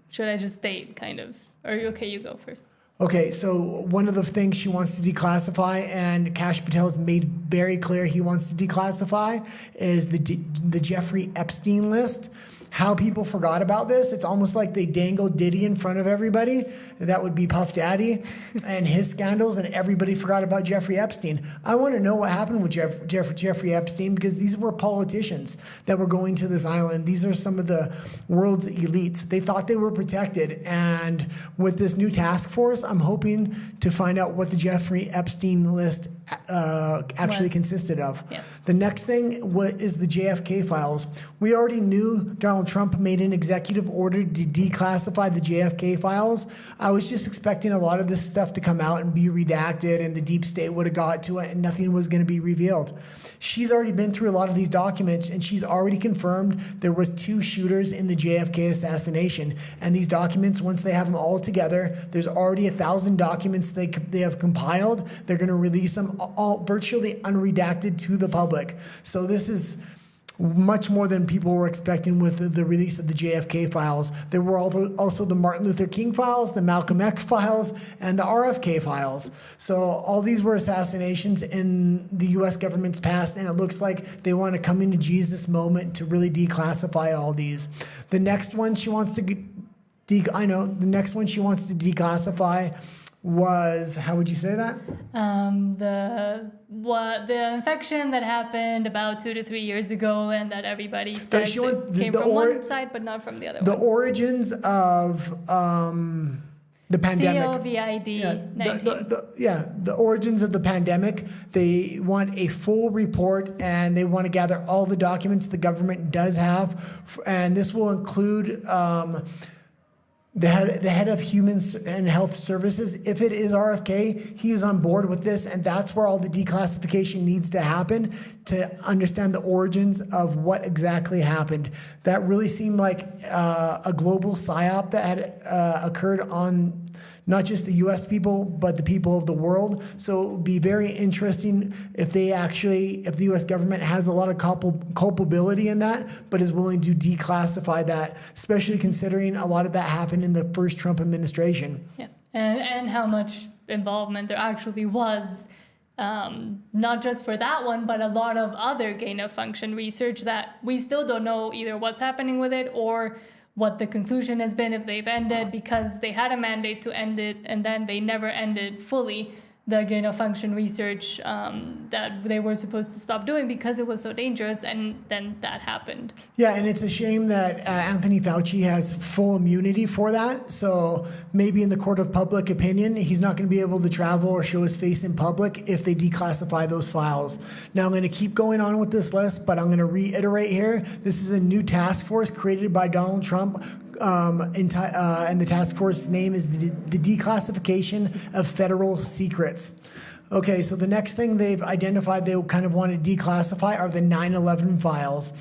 should I just state kind of, or okay, you go first. Okay, so one of the things she wants to declassify, and Kash Patel's made very clear he wants to declassify, is the Jeffrey Epstein list. How people forgot about this, it's almost like they dangled Diddy in front of everybody. That would be Puff Daddy and his scandals, and everybody forgot about Jeffrey Epstein. I want to know what happened with Jeffrey Epstein, because these were politicians that were going to this island. These are some of the world's elites. They thought they were protected, and with this new task force, I'm hoping to find out what the Jeffrey Epstein list actually consisted of. Yeah. The next thing is the JFK files. We already knew Donald Trump made an executive order to declassify the JFK files. I was just expecting a lot of this stuff to come out and be redacted, and the deep state would have got to it and nothing was going to be revealed. She's already been through a lot of these documents, and she's already confirmed there was 2 shooters in the JFK assassination. And these documents, once they have them all together, there's already 1,000 documents they have compiled. They're going to release them all virtually unredacted to the public. So this is much more than people were expecting with the release of the JFK files. There were also the Martin Luther King files, the Malcolm X files, and the RFK files. So all these were assassinations in the U.S. government's past, and it looks like they want to come into Jesus moment to really declassify all these. The next one she wants to declassify was, how would you say that? the infection that happened about 2 to 3 years ago, and that everybody says it came the from one side, but not from the other the one. origins of the pandemic. COVID-19. The origins of the pandemic. They want a full report, and they want to gather all the documents the government does have, and this will include the head of Human and Health Services. If it is RFK, he is on board with this, and that's where all the declassification needs to happen to understand the origins of what exactly happened. That really seemed like a global psyop that had occurred on not just the U.S. people, but the people of the world. So it would be very interesting if the U.S. government has a lot of culpability in that, but is willing to declassify that, especially considering a lot of that happened in the first Trump administration. Yeah, and how much involvement there actually was, not just for that one, but a lot of other gain-of-function research that we still don't know either what's happening with it or what the conclusion has been, if they've ended, because they had a mandate to end it and then they never ended fully the gain-of-function research that they were supposed to stop doing because it was so dangerous, and then that happened. Yeah, and it's a shame that Anthony Fauci has full immunity for that. So maybe in the court of public opinion, he's not going to be able to travel or show his face in public if they declassify those files. Now, I'm going to keep going on with this list, but I'm going to reiterate here. This is a new task force created by Donald Trump. And the task force name is the Declassification of Federal Secrets. Okay, so the next thing they've identified they kind of want to declassify are the 9/11 files.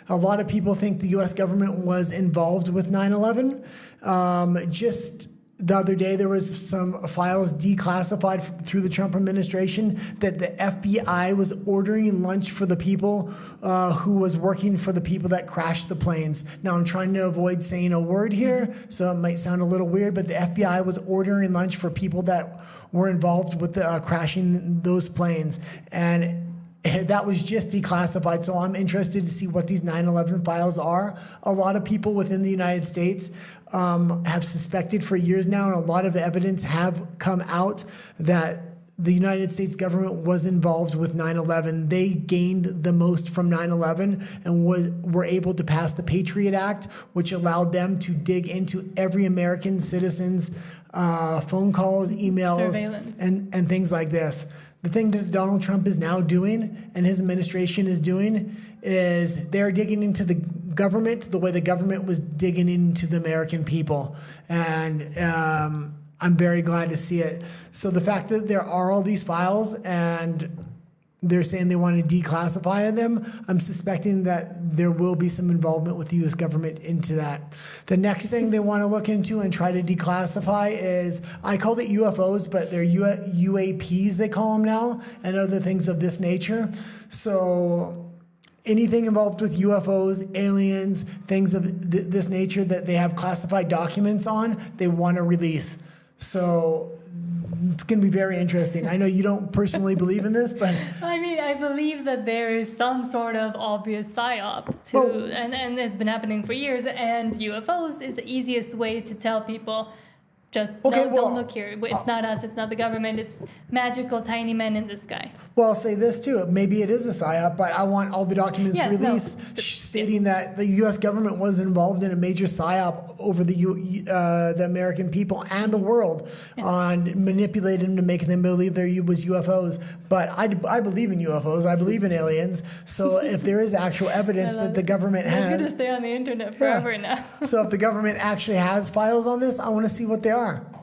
A lot of people think the U.S. government was involved with 9/11. Just the other day, there was some files declassified through the Trump administration that the FBI was ordering lunch for the people who was working for the people that crashed the planes. Now, I'm trying to avoid saying a word here, so it might sound a little weird, but the FBI was ordering lunch for people that were involved with the crashing those planes. And that was just declassified, so I'm interested to see what these 9/11 files are. A lot of people within the United States have suspected for years now, and a lot of evidence have come out that the United States government was involved with 9/11. They gained the most from 9/11 and were able to pass the Patriot Act, which allowed them to dig into every American citizen's phone calls, emails, and things like this. The thing that Donald Trump is now doing and his administration is doing is they're digging into the government the way the government was digging into the American people. And I'm very glad to see it. So the fact that there are all these files and they're saying they want to declassify them, I'm suspecting that there will be some involvement with the U.S. government into that. The next thing they want to look into and try to declassify is, I called it UFOs, but they're UAPs, they call them now, and other things of this nature. So anything involved with UFOs, aliens, things of this nature that they have classified documents on, they want to release. So it's going to be very interesting. I know you don't personally believe in this, but I mean, I believe that there is some sort of obvious psyop and it's been happening for years. And UFOs is the easiest way to tell people, just don't look here. It's not us. It's not the government. It's magical tiny men in the sky. Well, I'll say this too. Maybe it is a psyop, but I want all the documents released stating that the U.S. government was involved in a major psyop over the American people and the world on manipulating them to make them believe there was UFOs. But I believe in UFOs. I believe in aliens. So if there is actual evidence that the government has... It's going to stay on the internet forever now. So if the government actually has files on this, I want to see what they are.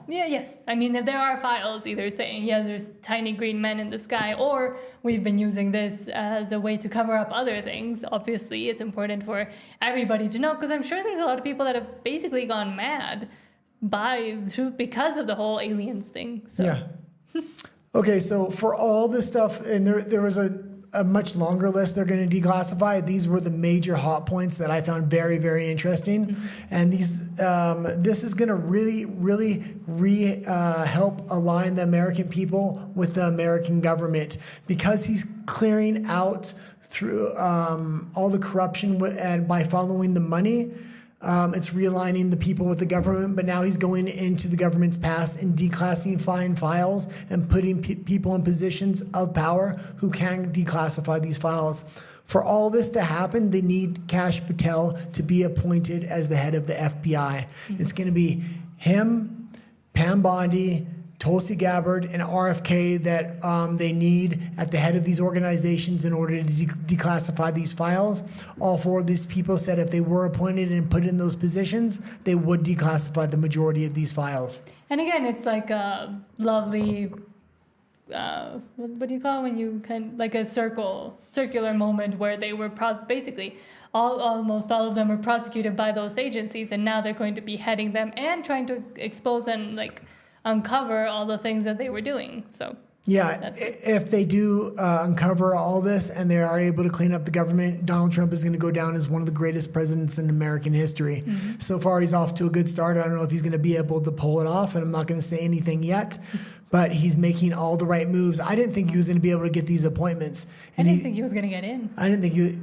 Yeah, yes. I mean, if there are files either saying, yes, there's tiny green men in the sky, or we've been using this as a way to cover up other things, obviously it's important for everybody to know, because I'm sure there's a lot of people that have basically gone mad because of the whole aliens thing. So. Yeah. Okay, so for all this stuff, and there was a much longer list they're going to declassify. These were the major hot points that I found very, very interesting. Mm-hmm. And this is going to really help align the American people with the American government, because he's clearing out through all the corruption and by following the money. It's realigning the people with the government, but now he's going into the government's past and declassifying files and putting people in positions of power who can declassify these files. For all this to happen, they need Kash Patel to be appointed as the head of the FBI. It's going to be him, Pam Bondi, Tulsi Gabbard, and RFK that they need at the head of these organizations in order to declassify these files. All four of these people said if they were appointed and put in those positions, they would declassify the majority of these files. And again, it's like a lovely, what do you call it when you like a circular moment where they were basically almost all of them were prosecuted by those agencies, and now they're going to be heading them and trying to expose and uncover all the things that they were doing. So yeah, if they do uncover all this and they are able to clean up the government, Donald Trump is going to go down as one of the greatest presidents in American history. So far, he's off to a good start. I don't know if he's going to be able to pull it off, and I'm not going to say anything yet. But he's making all the right moves. I didn't think he was going to be able to get these appointments. And I didn't think he was going to get in. I didn't think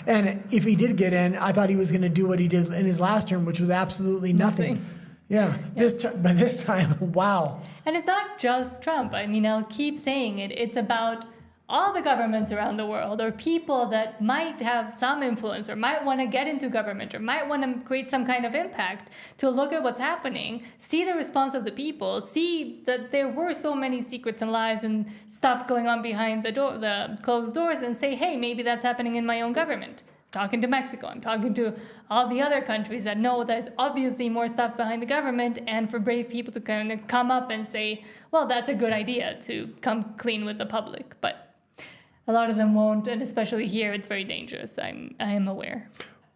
and if he did get in, I thought he was going to do what he did in his last term, which was absolutely nothing. Yeah. By this time, wow. And it's not just Trump. I mean, I'll keep saying it. It's about all the governments around the world, or people that might have some influence or might want to get into government or might want to create some kind of impact, to look at what's happening, see the response of the people, see that there were so many secrets and lies and stuff going on behind the closed doors, and say, hey, maybe that's happening in my own government. Talking to Mexico, I'm talking to all the other countries that know there's obviously more stuff behind the government, and for brave people to kind of come up and say, well, that's a good idea to come clean with the public. But a lot of them won't, and especially here, it's very dangerous. I am aware.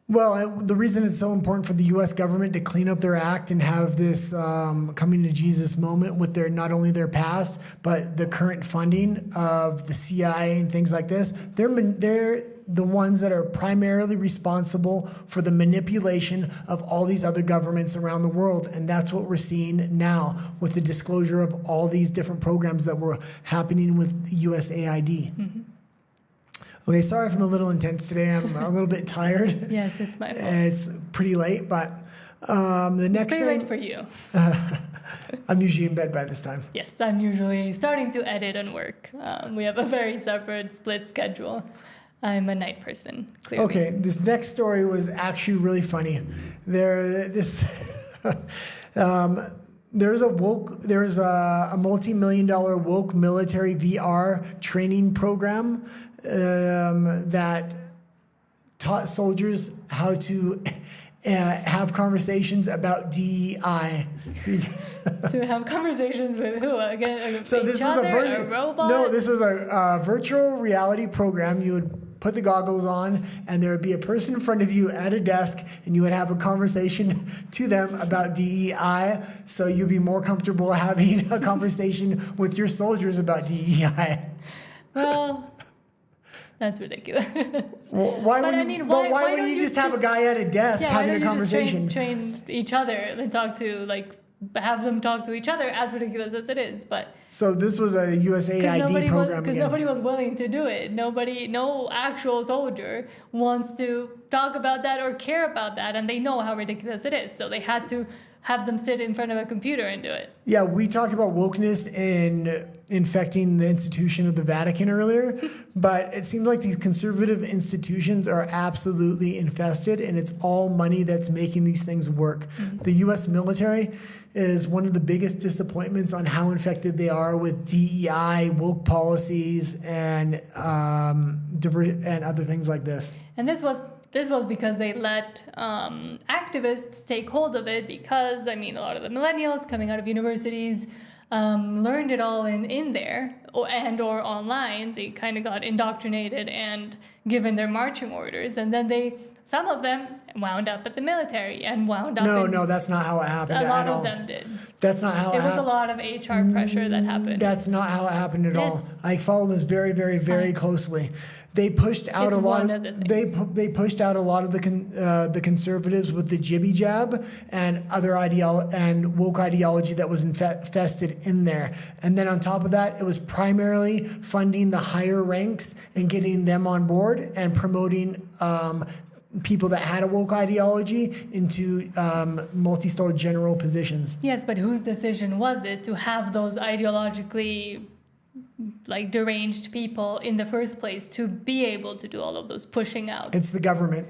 Well, the reason it's so important for the U.S. government to clean up their act and have this coming to Jesus moment with not only their past, but the current funding of the CIA and things like this, they're the ones that are primarily responsible for the manipulation of all these other governments around the world. And that's what we're seeing now with the disclosure of all these different programs that were happening with USAID. Okay, sorry if I'm a little intense today. I'm a little bit tired. Yes, it's my fault. It's pretty late, but the next thing... It's pretty late for you. I'm usually in bed by this time. Yes, I'm usually starting to edit and work. We have a very separate, split schedule. I'm a night person, clearly. Okay, this next story was actually really funny. There's a multi-million-dollar woke military VR training program that taught soldiers how to have conversations about DEI. To have conversations with who? Again, so this was a robot? No, this was a virtual reality program. You would put the goggles on, and there would be a person in front of you at a desk, and you would have a conversation to them about DEI, so you'd be more comfortable having a conversation with your soldiers about DEI. Well, that's ridiculous. Well, why wouldn't you just have a guy at a desk having a conversation? Train each other and have them talk to each other, as ridiculous as it is. But so this was a USAID program because nobody was willing to do it. No actual soldier wants to talk about that or care about that, and they know how ridiculous it is. So they had to have them sit in front of a computer and do it. Yeah, we talked about wokeness in infecting the institution of the Vatican earlier, but it seems like these conservative institutions are absolutely infested, and it's all money that's making these things work. The U.S. military is one of the biggest disappointments on how infected they are with DEI, woke policies, and other things like this. And this was because they let activists take hold of it, because, a lot of the millennials coming out of universities learned it all in there or online. They kind of got indoctrinated and given their marching orders, and then some of them wound up at the military and wound up. No, that's not how it happened. A lot of them did. That's not how it happened. It was a lot of HR pressure that happened. That's not how it happened at all. I follow this very, very, very closely. They pushed out a lot of they pushed out a lot of the conservatives with the jibby jab and other woke ideology that was infested in there. And then on top of that, it was primarily funding the higher ranks and getting them on board and promoting people that had a woke ideology into multi-star general positions. Yes, but whose decision was it to have those ideologically like deranged people in the first place to be able to do all of those pushing out? It's the government.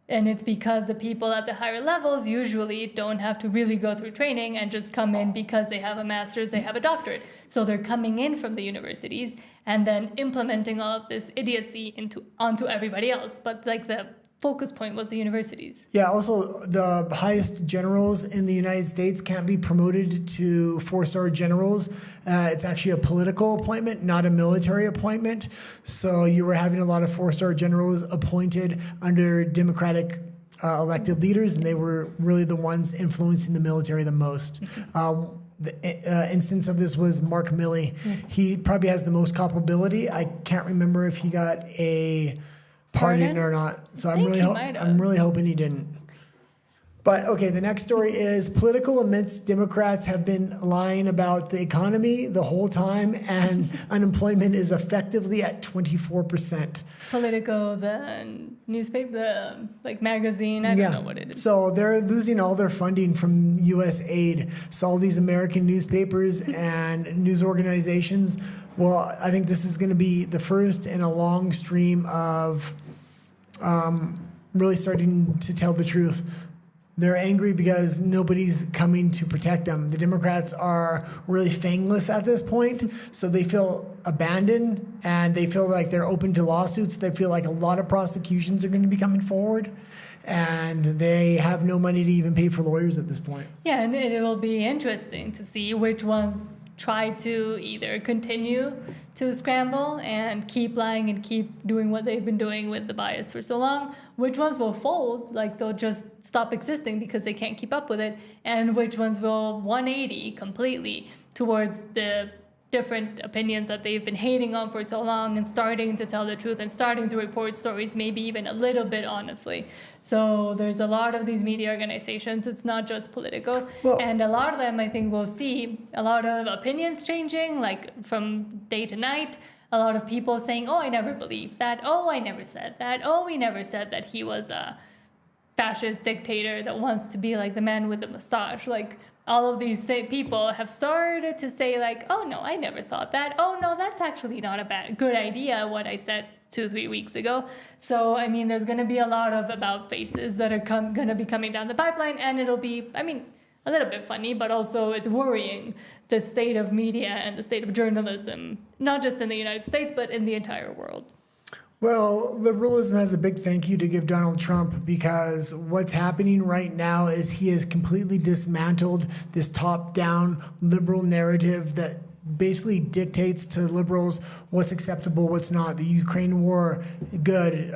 And it's because the people at the higher levels usually don't have to really go through training and just come in because they have a master's, they have a doctorate. So they're coming in from the universities and then implementing all of this idiocy onto everybody else. But like the focus point was the universities. Yeah, also the highest generals in the United States can't be promoted to 4-star generals. It's actually a political appointment, not a military appointment. So you were having a lot of 4-star generals appointed under Democratic elected leaders, and they were really the ones influencing the military the most. The instance of this was Mark Milley. He probably has the most culpability. I can't remember if he got a pardon or not. So I'm really hoping he didn't. But okay, the next story is political amidst Democrats have been lying about the economy the whole time, and unemployment is effectively at 24%. Politico, the newspaper, the like magazine, I don't know what it is. So they're losing all their funding from U.S. aid. So all these American newspapers and news organizations, well, I think this is going to be the first in a long stream of really starting to tell the truth. They're angry because nobody's coming to protect them. The Democrats are really fangless at this point, so they feel abandoned and they feel like they're open to lawsuits. They feel like a lot of prosecutions are going to be coming forward, and they have no money to even pay for lawyers at this point. Yeah, and it will be interesting to see which ones try to either continue to scramble and keep lying and keep doing what they've been doing with the bias for so long, which ones will fold, like they'll just stop existing because they can't keep up with it, and which ones will 180 completely towards the different opinions that they've been hating on for so long and starting to tell the truth and starting to report stories maybe even a little bit honestly. So there's a lot of these media organizations. It's not just Politico. And a lot of them, I think, we'll see a lot of opinions changing, like from day to night. A lot of people saying, oh, I never believed that. Oh, I never said that. Oh, we never said that he was a fascist dictator that wants to be like the man with the mustache. Like, all of these people have started to say like, oh no, I never thought that. Oh no, that's actually not a good idea, what I said 2-3 weeks ago. So, I mean, there's going to be a lot of about faces that are going to be coming down the pipeline, and it'll be, I mean, a little bit funny, but also it's worrying, the state of media and the state of journalism, not just in the United States, but in the entire world. Well, liberalism has a big thank you to give Donald Trump, because what's happening right now is he has completely dismantled this top-down liberal narrative that basically dictates to liberals what's acceptable, what's not. The Ukraine war, good.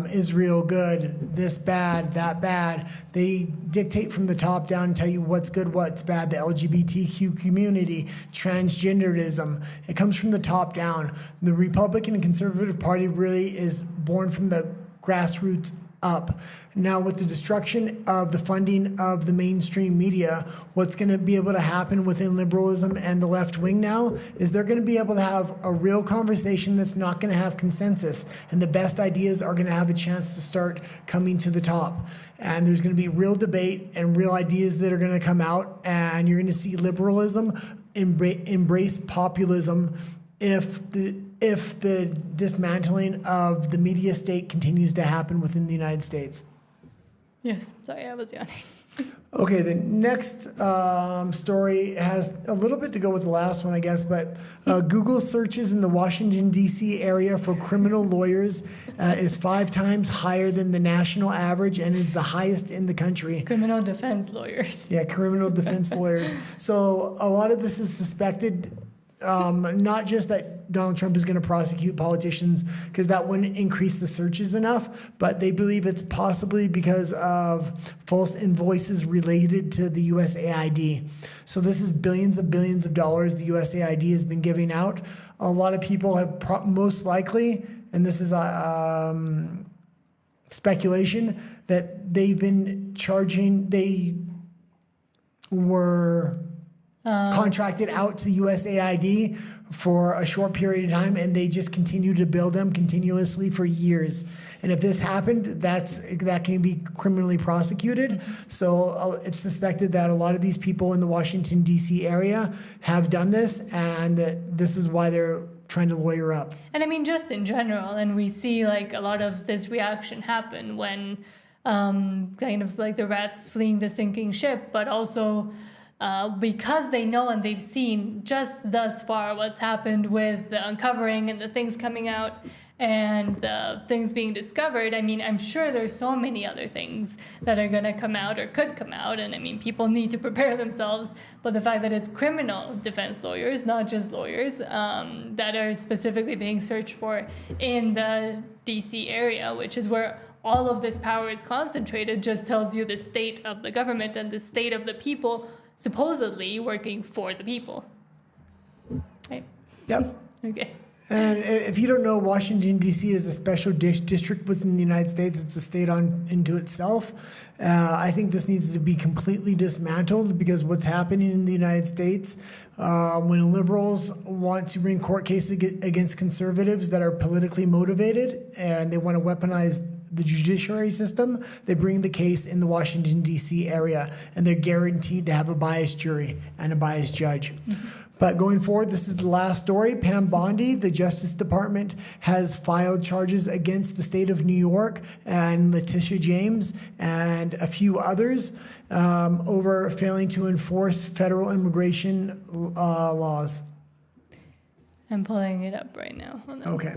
Israel, good. This bad, that bad. They dictate from the top down and tell you what's good, what's bad. The LGBTQ community, transgenderism. It comes from the top down. The Republican and Conservative Party really is born from the grassroots up. Now, with the destruction of the funding of the mainstream media, what's going to be able to happen within liberalism and the left wing now is they're going to be able to have a real conversation that's not going to have consensus, and the best ideas are going to have a chance to start coming to the top. And there's going to be real debate and real ideas that are going to come out, and you're going to see liberalism embrace populism if the dismantling of the media state continues to happen within the United States. Yes, sorry, I was yawning. Okay, the next story has a little bit to go with the last one, I guess, but Google searches in the Washington, D.C. area for criminal lawyers is 5 times higher than the national average and is the highest in the country. Criminal defense lawyers. Yeah, criminal defense lawyers. So a lot of this is suspected. Not just that Donald Trump is going to prosecute politicians, because that wouldn't increase the searches enough, but they believe it's possibly because of false invoices related to the USAID. So this is billions of dollars the USAID has been giving out. A lot of people have most likely, and this is speculation, that they've been charging, they were contracted out to USAID for a short period of time, and they just continue to build them continuously for years. And if this happened, that can be criminally prosecuted. So it's suspected that a lot of these people in the Washington, D.C. area have done this, and that this is why they're trying to lawyer up. And I mean, just in general, and we see like a lot of this reaction happen when kind of like the rats fleeing the sinking ship, but also because they know and they've seen just thus far what's happened with the uncovering and the things coming out and the things being discovered. I mean, I'm sure there's so many other things that are going to come out or could come out. And I mean, people need to prepare themselves. But the fact that it's criminal defense lawyers, not just lawyers, that are specifically being searched for in the DC area, which is where all of this power is concentrated, just tells you the state of the government and the state of the people supposedly working for the people. Right? Yep. Okay. And if you don't know, Washington, D.C. is a special district within the United States. It's a state into itself. I think this needs to be completely dismantled, because what's happening in the United States, when liberals want to bring court cases against conservatives that are politically motivated and they want to weaponize the judiciary system, they bring the case in the Washington, D.C. area, and they're guaranteed to have a biased jury and a biased judge. But going forward, this is the last story. Pam Bondi, the Justice Department, has filed charges against the state of New York and Letitia James and a few others over failing to enforce federal immigration laws. I'm pulling it up right now. Hold on. Okay.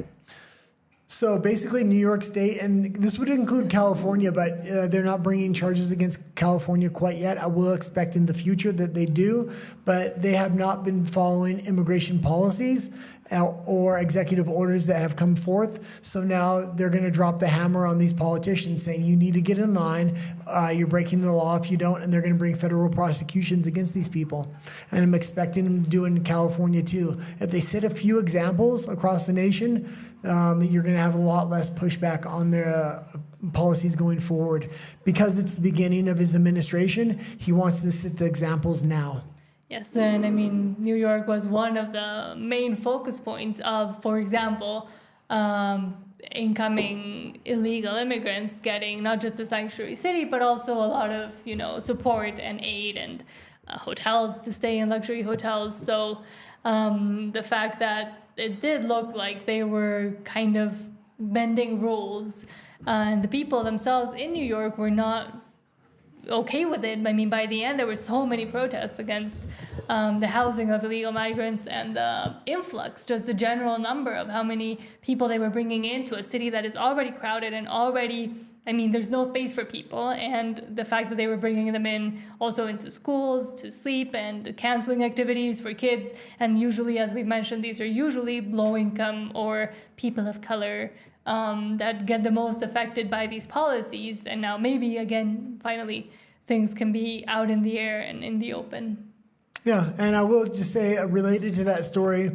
So basically, New York State, and this would include California, but they're not bringing charges against California quite yet. I will expect in the future that they do, but they have not been following immigration policies or executive orders that have come forth. So now they're going to drop the hammer on these politicians, saying you need to get in line, you're breaking the law if you don't, and they're going to bring federal prosecutions against these people. And I'm expecting them to do it in California too. If they set a few examples across the nation, you're going to have a lot less pushback on their policies going forward. Because it's the beginning of his administration, he wants to set the examples now. Yes, and I mean, New York was one of the main focus points of, for example, incoming illegal immigrants getting not just a sanctuary city, but also a lot of, support and aid and hotels to stay in luxury hotels. So the fact that it did look like they were kind of bending rules, and the people themselves in New York were not okay with it. I mean, by the end, there were so many protests against the housing of illegal migrants and the influx, just the general number of how many people they were bringing into a city that is already crowded and already, I mean, there's no space for people. And the fact that they were bringing them in also into schools to sleep and canceling activities for kids. And usually, as we've mentioned, these are usually low income or people of color that get the most affected by these policies. And now maybe, again, finally, things can be out in the air and in the open. Yeah, and I will just say, related to that story,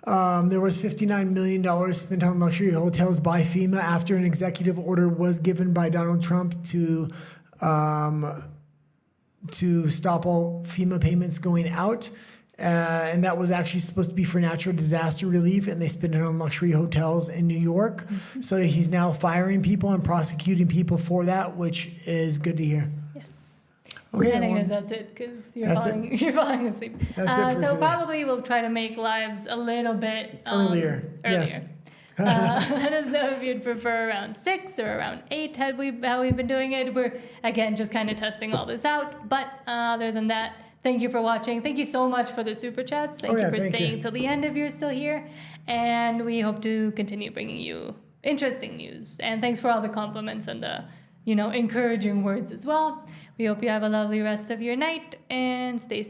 there was $59 million spent on luxury hotels by FEMA after an executive order was given by Donald Trump to stop all FEMA payments going out. And that was actually supposed to be for natural disaster relief, and they spent it on luxury hotels in New York. Mm-hmm. So he's now firing people and prosecuting people for that, which is good to hear. Yes. Okay. I think that's it, because you're falling asleep. That's it for so today. Probably we'll try to make lives a little bit earlier. Yes. Let us know if you'd prefer around 6 or around 8 how we've been doing it. We're, again, just kind of testing all this out. But other than that, thank you for watching. Thank you so much for the super chats. Thank you for staying till the end if you're still here. And we hope to continue bringing you interesting news. And thanks for all the compliments and the, encouraging words as well. We hope you have a lovely rest of your night and stay safe.